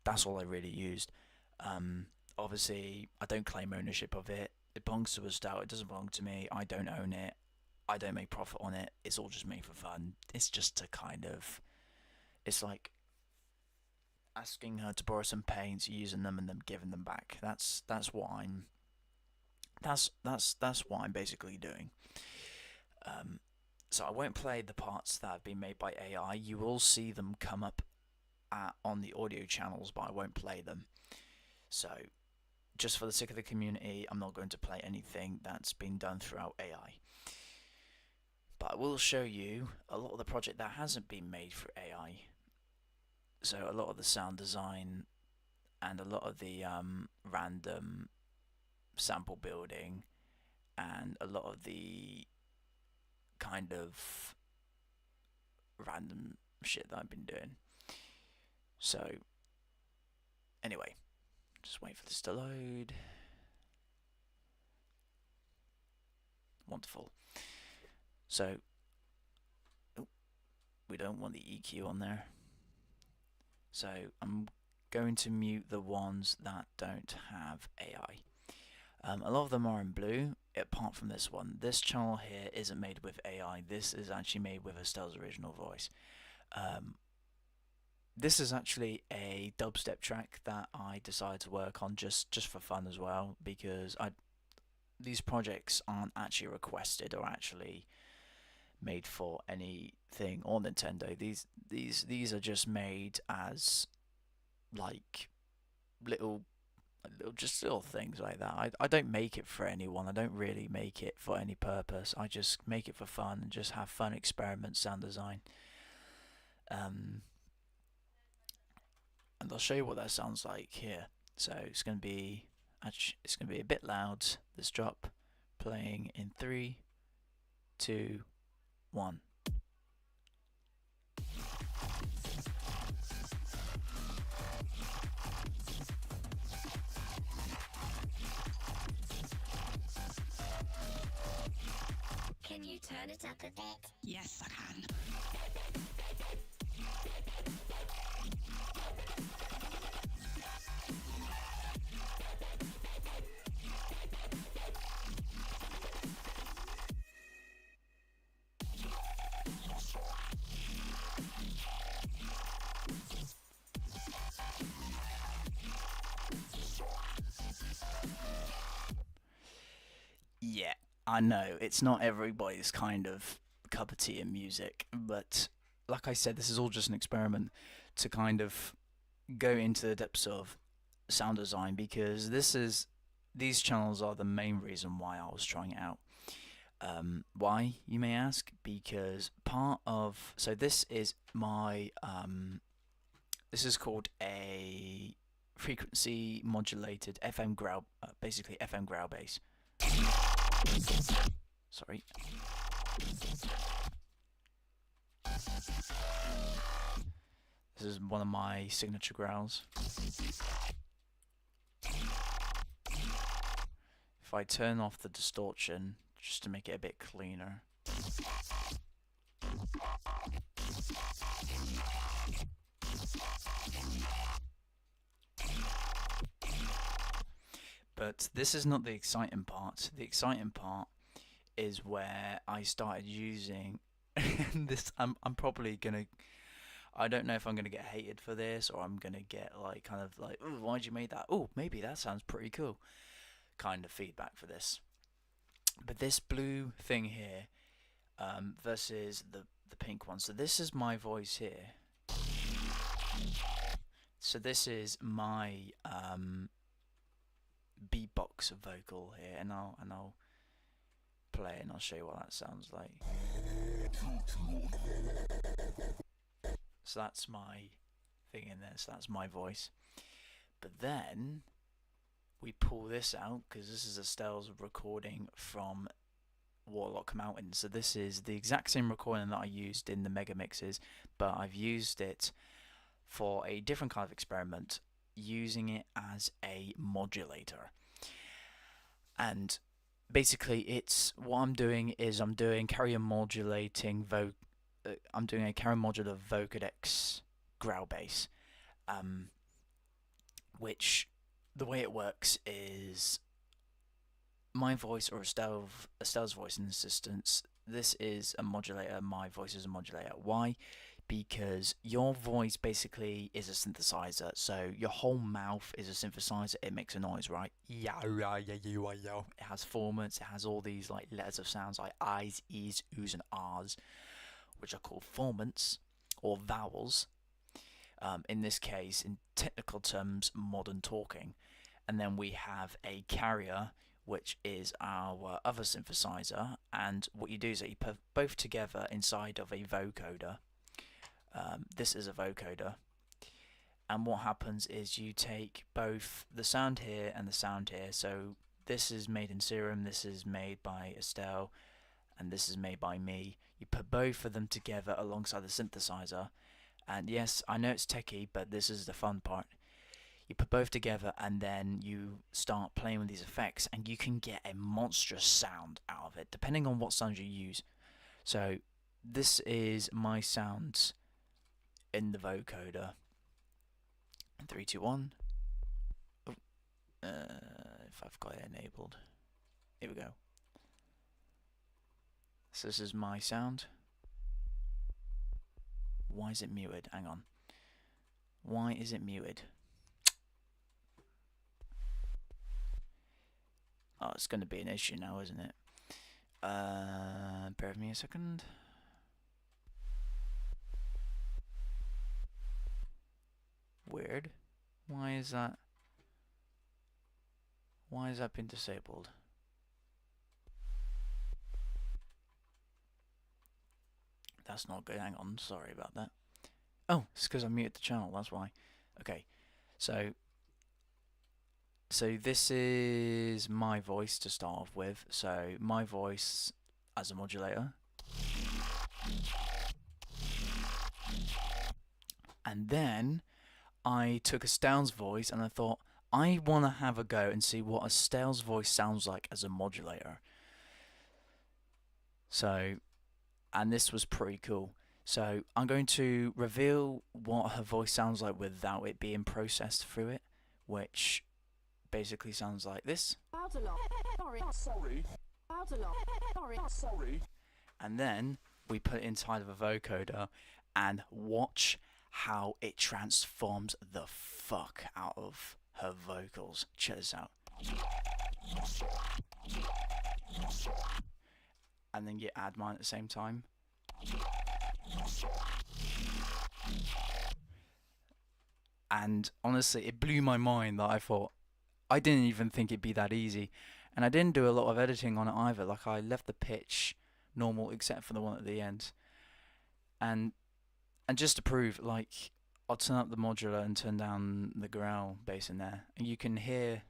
That's all I really used. Obviously, I don't claim ownership of it. It belongs to Estelle. It doesn't belong to me. I don't own it. I don't make profit on it. It's all just made for fun. It's just to kind of, it's like asking her to borrow some paints, using them, and then giving them back. That's what I'm. That's what I'm basically doing. So I won't play the parts that have been made by AI. You will see them come up on the audio channels, but I won't play them. So, just for the sake of the community, I'm not going to play anything that's been done throughout AI. But I will show you a lot of the project that hasn't been made for AI. So a lot of the sound design and a lot of the random sample building and a lot of the kind of random shit that I've been doing. So anyway, just wait for this to load. Wonderful. So we don't want the EQ on there. So I'm going to mute the ones that don't have AI. A lot of them are in blue, apart from this one. This channel here isn't made with AI. This is actually made with Estelle's original voice. This is actually a dubstep track that I decided to work on just for fun as well, because these projects aren't actually requested or actually made for anything on Nintendo. These are just made as like little things like that. I don't make it for anyone. I don't really make it for any purpose. I just make it for fun and just have fun experiments, sound design. And I'll show you what that sounds like here. So it's gonna be a bit loud, this drop, playing in 3, 2, 1.
Can you turn it up a bit?
Yes, I can.
Yeah, I know it's not everybody's kind of cup of tea in music, but like I said, this is all just an experiment to kind of go into the depths of sound design, because these channels are the main reason why I was trying it out. Why, you may ask? Because this is my this is called a frequency modulated FM growl, basically FM growl bass. Sorry. This is one of my signature growls. If I turn off the distortion just to make it a bit cleaner. But this is not the exciting part. The exciting part is where I started using this. I'm probably gonna. I don't know if I'm gonna get hated for this, or I'm gonna get like kind of like, oh, why'd you make that? Oh, maybe that sounds pretty cool. Kind of feedback for this. But this blue thing here, versus the pink one. So this is my voice here. So this is my beatbox vocal here, and I'll play and I'll show you what that sounds like. So that's my thing in there. So that's my voice. But then we pull this out, because this is Estelle's recording from Warlock Mountain. So this is the exact same recording that I used in the Mega Mixes, but I've used it for a different kind of experiment, using it as a modulator. And basically, it's what I'm doing is I'm doing carrier modulating I'm doing a carrier modular Vocodex growl bass, which the way it works is my voice or Estelle's voice in this instance, this is a modulator, my voice is a modulator. Why? Because your voice basically is a synthesizer. So your whole mouth is a synthesizer. It makes a noise, right? Yeah, yeah, yeah, yeah, yeah. It has formants. It has all these like letters of sounds like I's, E's, U's, and R's, which are called formants or vowels. In this case, in technical terms, modern talking. And then we have a carrier, which is our other synthesizer. And what you do is that you put both together inside of a vocoder. This is a vocoder. And what happens is you take both the sound here and the sound here. So this is made in Serum, this is made by Estelle, and this is made by me. You put both of them together alongside the synthesizer. And yes, I know it's techie, but this is the fun part. You put both together and then you start playing with these effects, and you can get a monstrous sound out of it, depending on what sounds you use. So this is my sounds in the vocoder. 3, 2, 1. Oh, if I've got it enabled. Here we go. So this is my sound. Why is it muted? Hang on. Why is it muted? Oh, it's going to be an issue now, isn't it? Bear with me a second. Weird. Why is that? Why has that been disabled? That's not good. Hang on. Sorry about that. Oh, it's because I muted the channel. That's why. Okay. So this is my voice to start off with. So my voice as a modulator. And then I took Estelle's voice and I thought, I want to have a go and see what Estelle's voice sounds like as a modulator. So, and this was pretty cool. So I'm going to reveal what her voice sounds like without it being processed through it, which basically sounds like this. And then we put it inside of a vocoder and watch how it transforms the fuck out of her vocals. Check this out. And then you add mine at the same time. And honestly, it blew my mind that I thought, I didn't even think it'd be that easy. And I didn't do a lot of editing on it either. Like, I left the pitch normal except for the one at the end. And just to prove, like, I'll turn up the modular and turn down the growl bass in there, and you can hear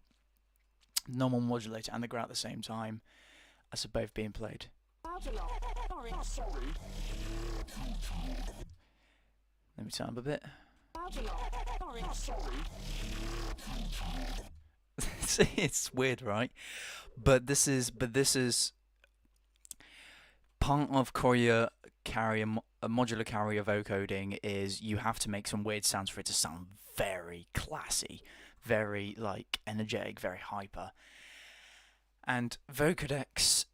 normal modulator and the growl at the same time as they're both being played. Let me turn up a bit. See, it's weird, right? But this is part of modular carrier vocoding is you have to make some weird sounds for it to sound very classy, very like energetic, very hyper. And Vocodex,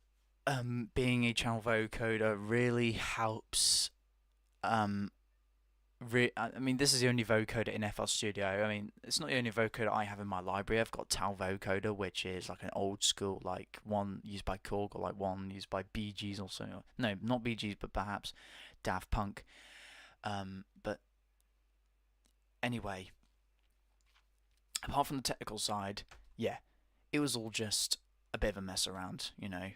being a channel vocoder, really helps. I mean, this is the only vocoder in FL Studio. I mean, it's not the only vocoder I have in my library. I've got Tal Vocoder, which is like an old school, like one used by Korg, or like one used by Bee Gees also. No, not Bee Gees, but perhaps Daft Punk. But anyway, apart from the technical side, yeah, it was all just a bit of a mess around, you know.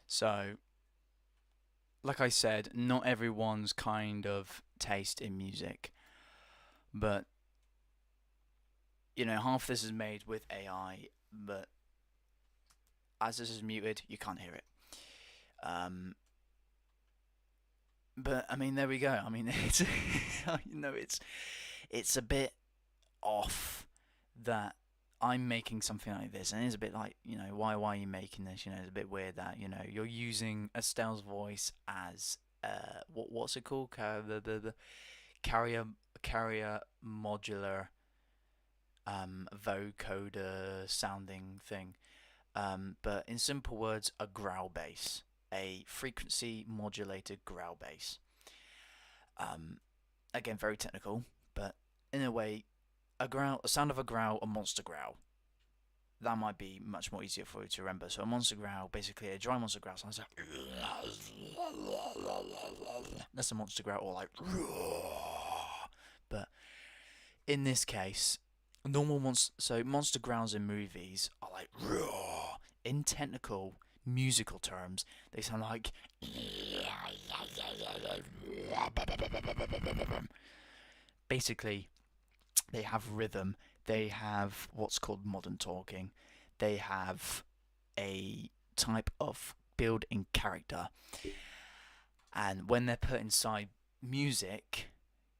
So, like I said, not everyone's kind of taste in music, but, you know, half this is made with AI, but as this is muted, you can't hear it. But I mean, there we go. I mean, it's you know, it's a bit off that I'm making something like this, and it's a bit like, why are you making this? It's a bit weird that you're using Estelle's voice as what's it called? The carrier modular vocoder sounding thing. But in simple words, a growl bass, a frequency modulated growl bass. Again, very technical, but in a way, a sound of a growl, a monster growl. That might be much more easier for you to remember. So a monster growl, basically a dry monster growl sounds like that's a monster growl, or like. But in this case, monster growls in movies are like raw. In technical musical terms, they sound like basically they have rhythm, they have what's called modern talking, they have a type of built-in character, and when they're put inside music,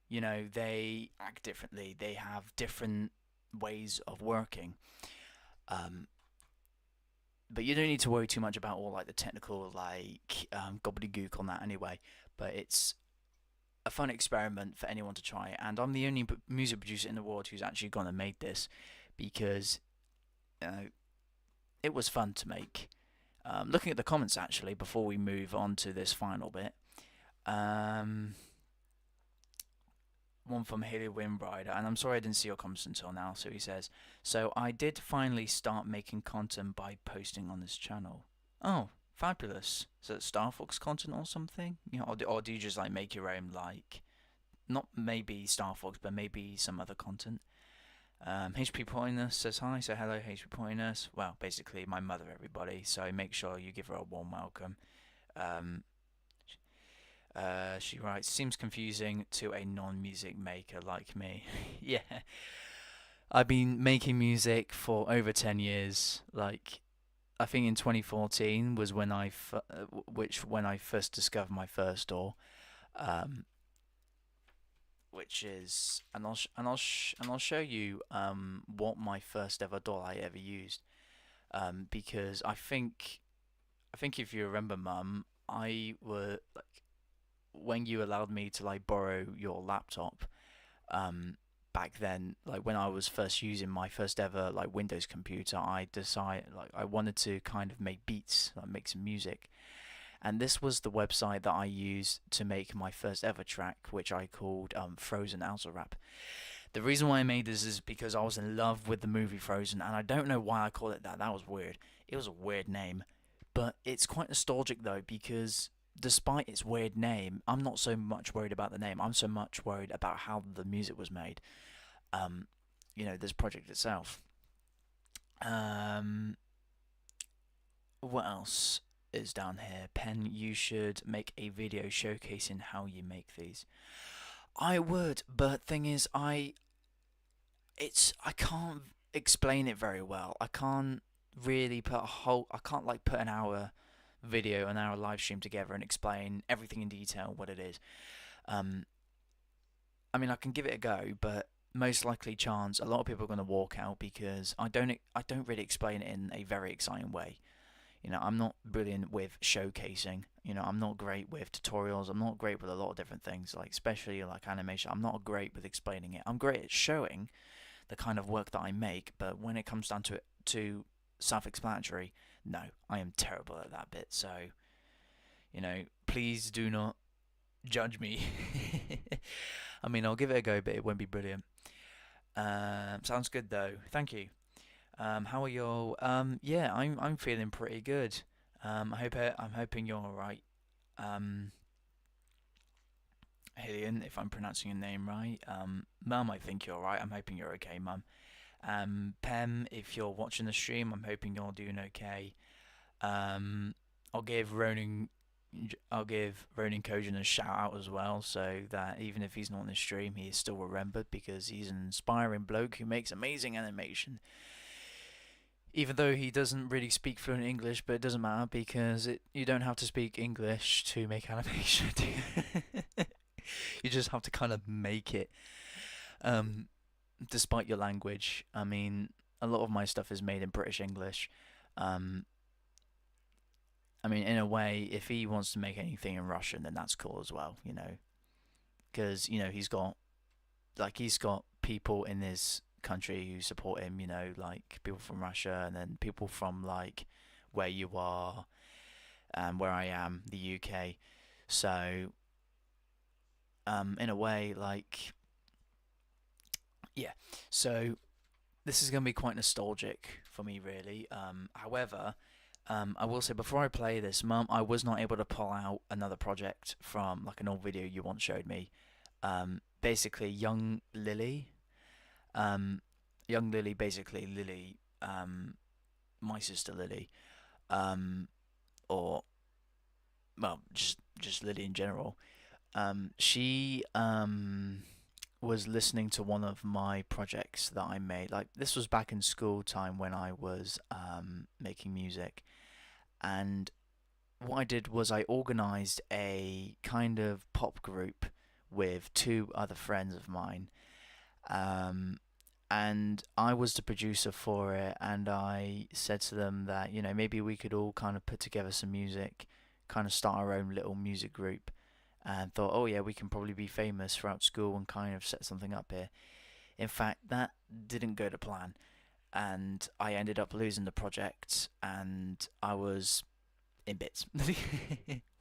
they act differently, they have different ways of working. But you don't need to worry too much about all like the technical gobbledygook on that anyway. But it's a fun experiment for anyone to try, and I'm the only music producer in the world who's actually gone and made this, because it was fun to make. Looking at the comments actually before we move on to this final bit, one from Haley Windrider, and I'm sorry I didn't see your comments until now. So he says, so I did finally start making content by posting on this channel. Oh, fabulous. Is it Star Fox content or something? Or do you just like make your own, like, not maybe Star Fox, but maybe some other content? HP Pointless says hi, so hello HP Pointless. Well, basically my mother, everybody, so make sure you give her a warm welcome. She writes, seems confusing to a non-music maker like me. Yeah, I've been making music for over 10 years. Like, I think in 2014 was when I first discovered my first DAW, which is, and I'll show you what my first ever DAW I ever used, because I think if you remember, Mum, I were like, when you allowed me to like borrow your laptop, back then, like when I was first using my first ever like Windows computer, I decided like I wanted to kind of make beats, like make some music, and this was the website that I used to make my first ever track, which I called Frozen Alto Rap. The reason why I made this is because I was in love with the movie Frozen, and I don't know why I called it that. That was weird. It was a weird name, but it's quite nostalgic though, because despite its weird name, I'm not so much worried about the name. I'm so much worried about how the music was made. This project itself. What else is down here? Pen, you should make a video showcasing how you make these. I would, but thing is, I can't explain it very well. I can't really put an hour video, an hour live stream together and explain everything in detail what it is. I mean, I can give it a go, but most likely chance a lot of people are going to walk out because I don't really explain it in a very exciting way. I'm not brilliant with showcasing. I'm not great with tutorials. I'm not great with a lot of different things, like especially like animation. I'm not great with explaining it. I'm great at showing the kind of work that I make, but when it comes down to self-explanatory, no, I am terrible at that bit. So, please do not judge me. I mean, I'll give it a go, but it won't be brilliant. Sounds good though. Thank you. How are you? Yeah, I'm feeling pretty good. I'm hoping you're alright. Hillian, if I'm pronouncing your name right. Mum, I think you're alright. I'm hoping you're okay, Mum. Pem, if you're watching the stream, I'm hoping you're doing okay. I'll give Ronan Kojin a shout out as well, so that even if he's not on the stream, he is still remembered because he's an inspiring bloke who makes amazing animation. Even though he doesn't really speak fluent English, but it doesn't matter because you don't have to speak English to make animation. You just have to kind of make it, despite your language. I mean, a lot of my stuff is made in British English. Um, I mean, in a way, if he wants to make anything in Russian, then that's cool as well, because he's got people in his country who support him, like people from Russia, and then people from like where you are, and where I am, the UK. So, in a way, like, yeah. So this is going to be quite nostalgic for me, really. However, I will say before I play this, Mum, I was not able to pull out another project from like an old video you once showed me. Basically, Young Lily. Basically Lily, my sister Lily, or well, just Lily in general. She was listening to one of my projects that I made. Like, this was back in school time when I was making music, and what I did was I organized a kind of pop group with two other friends of mine, and I was the producer for it, and I said to them that, maybe we could all kind of put together some music, kind of start our own little music group, and thought, oh yeah, we can probably be famous throughout school and kind of set something up here. In fact, that didn't go to plan, and I ended up losing the project, and I was in bits.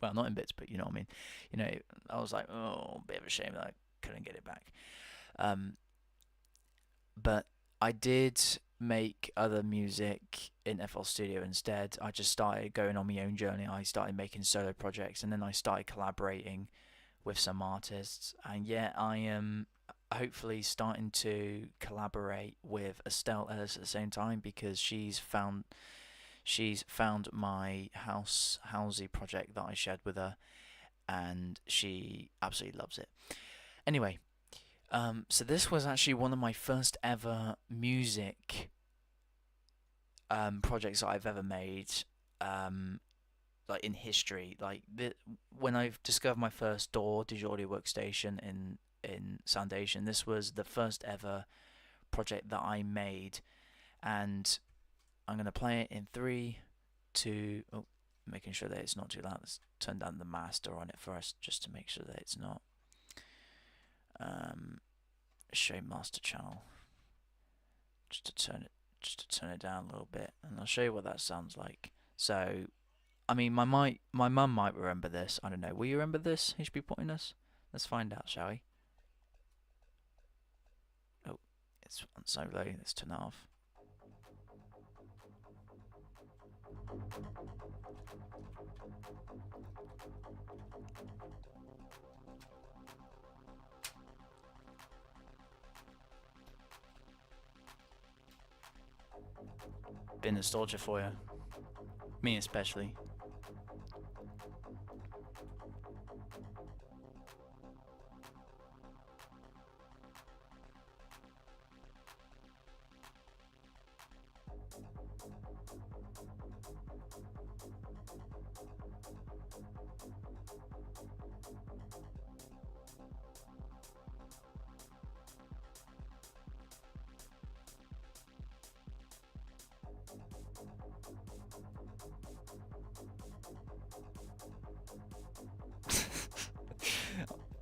Well, not in bits, but you know what I mean. I was like, oh, bit of a shame that I couldn't get it back. But I did make other music in FL Studio instead. I just started going on my own journey. I started making solo projects, and then I started collaborating with some artists. And yeah, I am hopefully starting to collaborate with Estelle Ellis at the same time, because she's found my housey project that I shared with her, and she absolutely loves it. Anyway, so this was actually one of my first ever music projects that I've ever made, like in history. Like when I discovered my first DAW, digital audio workstation in Soundation, this was the first ever project that I made, and I'm gonna play it in 3, 2. Oh, making sure that it's not too loud. Let's turn down the master on it first, just to make sure that it's not. Show master channel, just to turn it down a little bit, and I'll show you what that sounds like. So, I mean, my mum might remember this. I don't know. Will you remember this, HB Pointless? Let's find out, shall we? Oh, it's on so low. Let's turn that off. Been nostalgia for you. Me especially.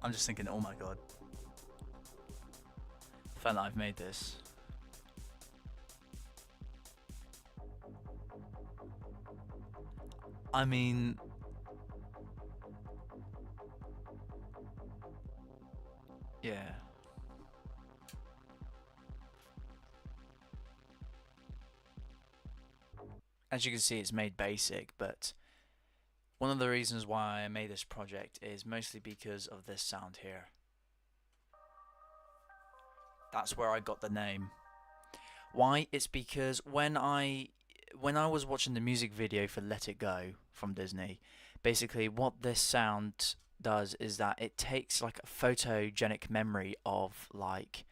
I'm just thinking, oh my god, the fact that I've made this. I mean, yeah. As you can see, it's made basic, but one of the reasons why I made this project is mostly because of this sound here. That's where I got the name. Why? It's because when I was watching the music video for Let It Go from Disney, basically what this sound does is that it takes like a photogenic memory of like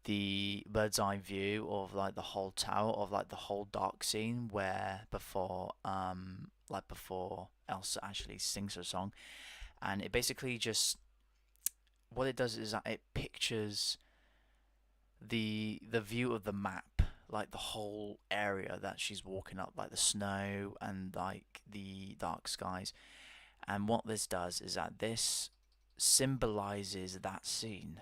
the bird's eye view of like the whole tower, of like the whole dark scene where before Elsa actually sings her song, and it basically just, what it does is that it pictures the view of the map, like the whole area that she's walking up, like the snow and like the dark skies. And what this does is that this symbolizes that scene.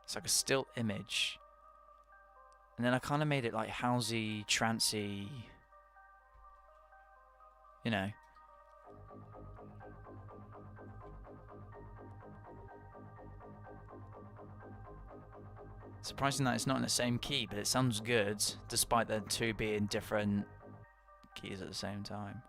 It's like a still image. And then I kind of made it like housey, trancey, you know. Surprising that it's not in the same key, but it sounds good, despite the two being different keys at the same time.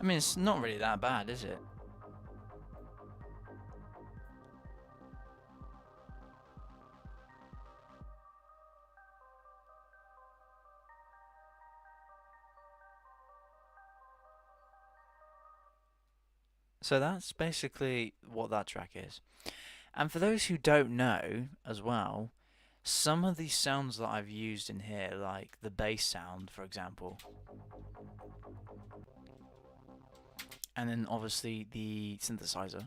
I mean, it's not really that bad, is it? So that's basically what that track is. And for those who don't know as well, some of these sounds that I've used in here, like the bass sound, for example, and then obviously the synthesizer.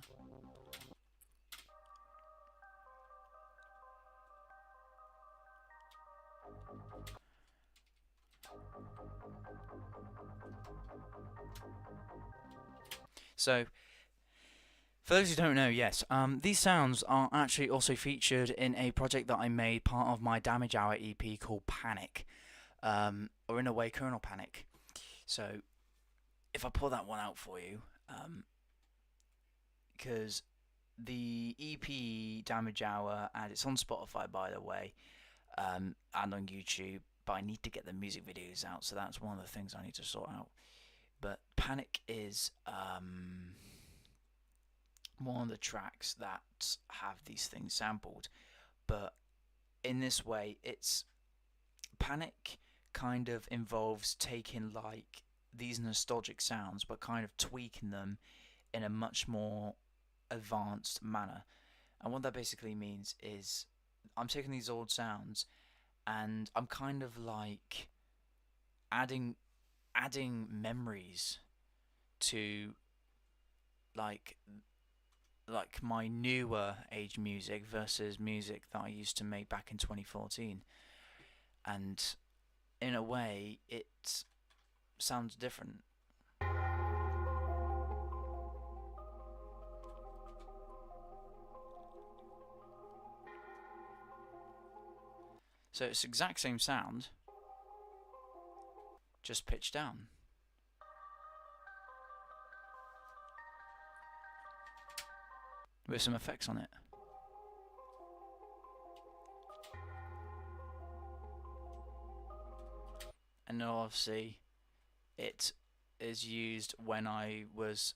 So, for those who don't know, yes, these sounds are actually also featured in a project that I made, part of my Damage Hour EP called Panic, or in a way, Kernel Panic. So, if I pull that one out for you, because the EP Damage Hour, and it's on Spotify, by the way, and on YouTube, but I need to get the music videos out, so that's one of the things I need to sort out. But Panic is one of the tracks that have these things sampled, but in this way, it's Panic kind of involves taking like these nostalgic sounds, but kind of tweaking them in a much more advanced manner. And what that basically means is I'm taking these old sounds and I'm kind of like adding memories to like my newer age music versus music that I used to make back in 2014, and in a way it sounds different. So it's the exact same sound, just pitched down. With some effects on it. And then obviously it is used when I was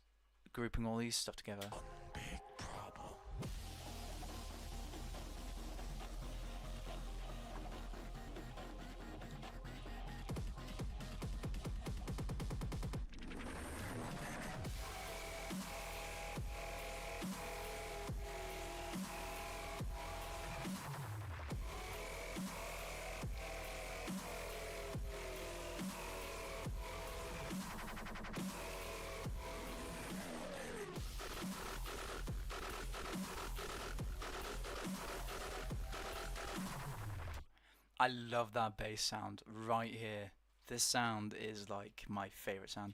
grouping all these stuff together.
Big problem.
I love that bass sound right here. This sound is like my favorite sound.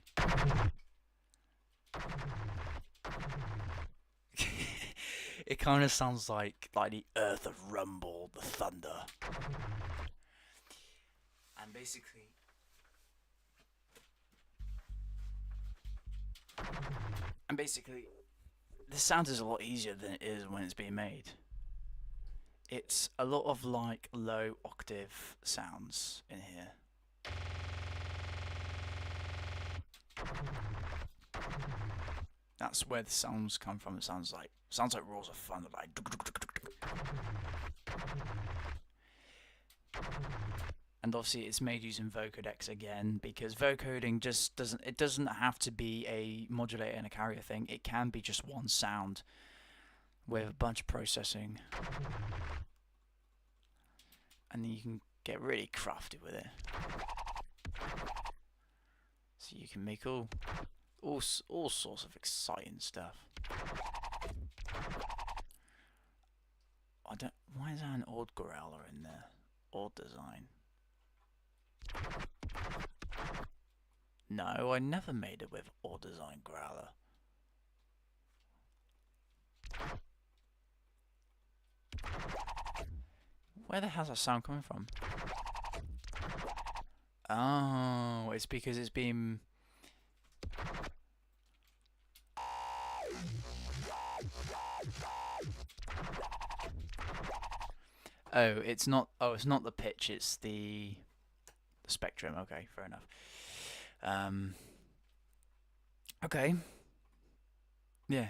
It kind of sounds like the earth of rumble, the thunder. And basically this sound is a lot easier than it is when it's being made. it's a lot of like low octave sounds in here. That's where the sounds come from. It sounds like Roars of Thunder, like. And obviously it's made using vocodecs again, because vocoding just doesn't have to be a modulator and a carrier thing. It can be just one sound with a bunch of processing, and then you can get really crafty with it. So you can make all sorts of exciting stuff. Why is there an odd growler in there? Odd design. No, I never made it with odd design growler. Where the hell's that sound coming from? Oh, it's because it's been... Oh, it's not the pitch, it's the spectrum. Okay, fair enough. Okay. Yeah.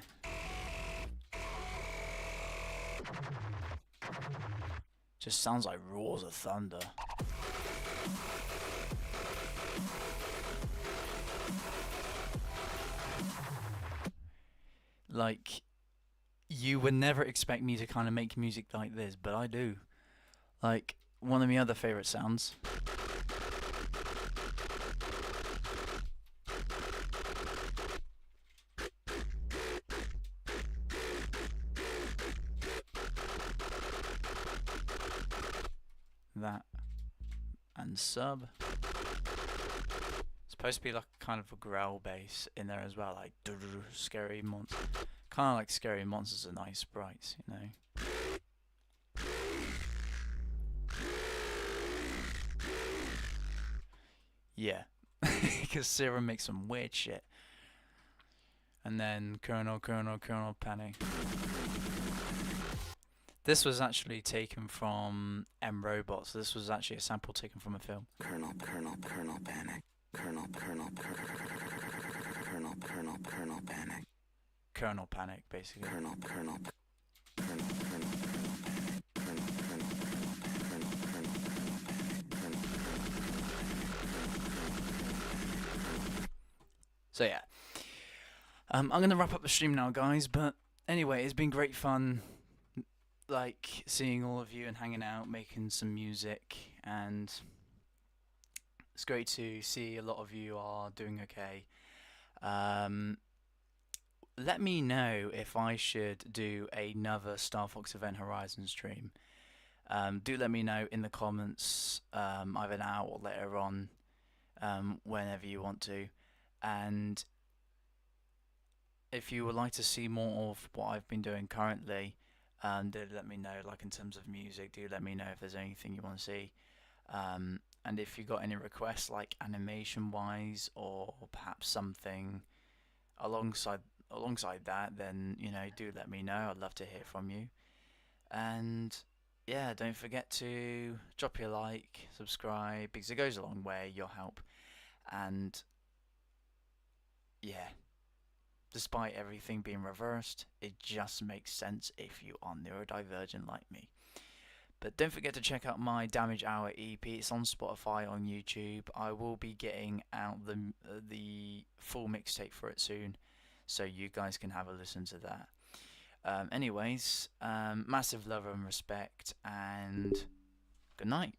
Just sounds like Roars of Thunder. Like, you would never expect me to kind of make music like this, but I do. Like, one of my other favourite sounds. That and sub. It's supposed to be like kind of a growl bass in there as well, like scary monster. Kind of like Scary Monsters are nice sprites, you know. Yeah, because Serum makes some weird shit. And then Colonel Panic. This was actually taken from M Robot, so this was actually a sample taken from a film.
Colonel Panic. Colonel Panic.
Colonel Panic, basically.
Colonel Panic.
So yeah. I'm going to wrap up the stream now, guys, but anyway, it's been great fun, like, seeing all of you and hanging out, making some music, and it's great to see a lot of you are doing okay. Let me know if I should do another Star Fox Event Horizon stream. Do let me know in the comments, either now or later on, whenever you want to. And if you would like to see more of what I've been doing currently, do let me know, like in terms of music, do let me know if there's anything you want to see. And if you got any requests, like animation wise, or perhaps something alongside that, then, you know, do let me know. I'd love to hear from you. And yeah, don't forget to drop your like, subscribe, because it goes a long way, your help. And yeah, despite everything being reversed, it just makes sense if you are neurodivergent like me. But don't forget to check out my Damage Hour EP. It's on Spotify, on YouTube. I will be getting out the full mixtape for it soon, so you guys can have a listen to that. Anyways, massive love and respect, and good night.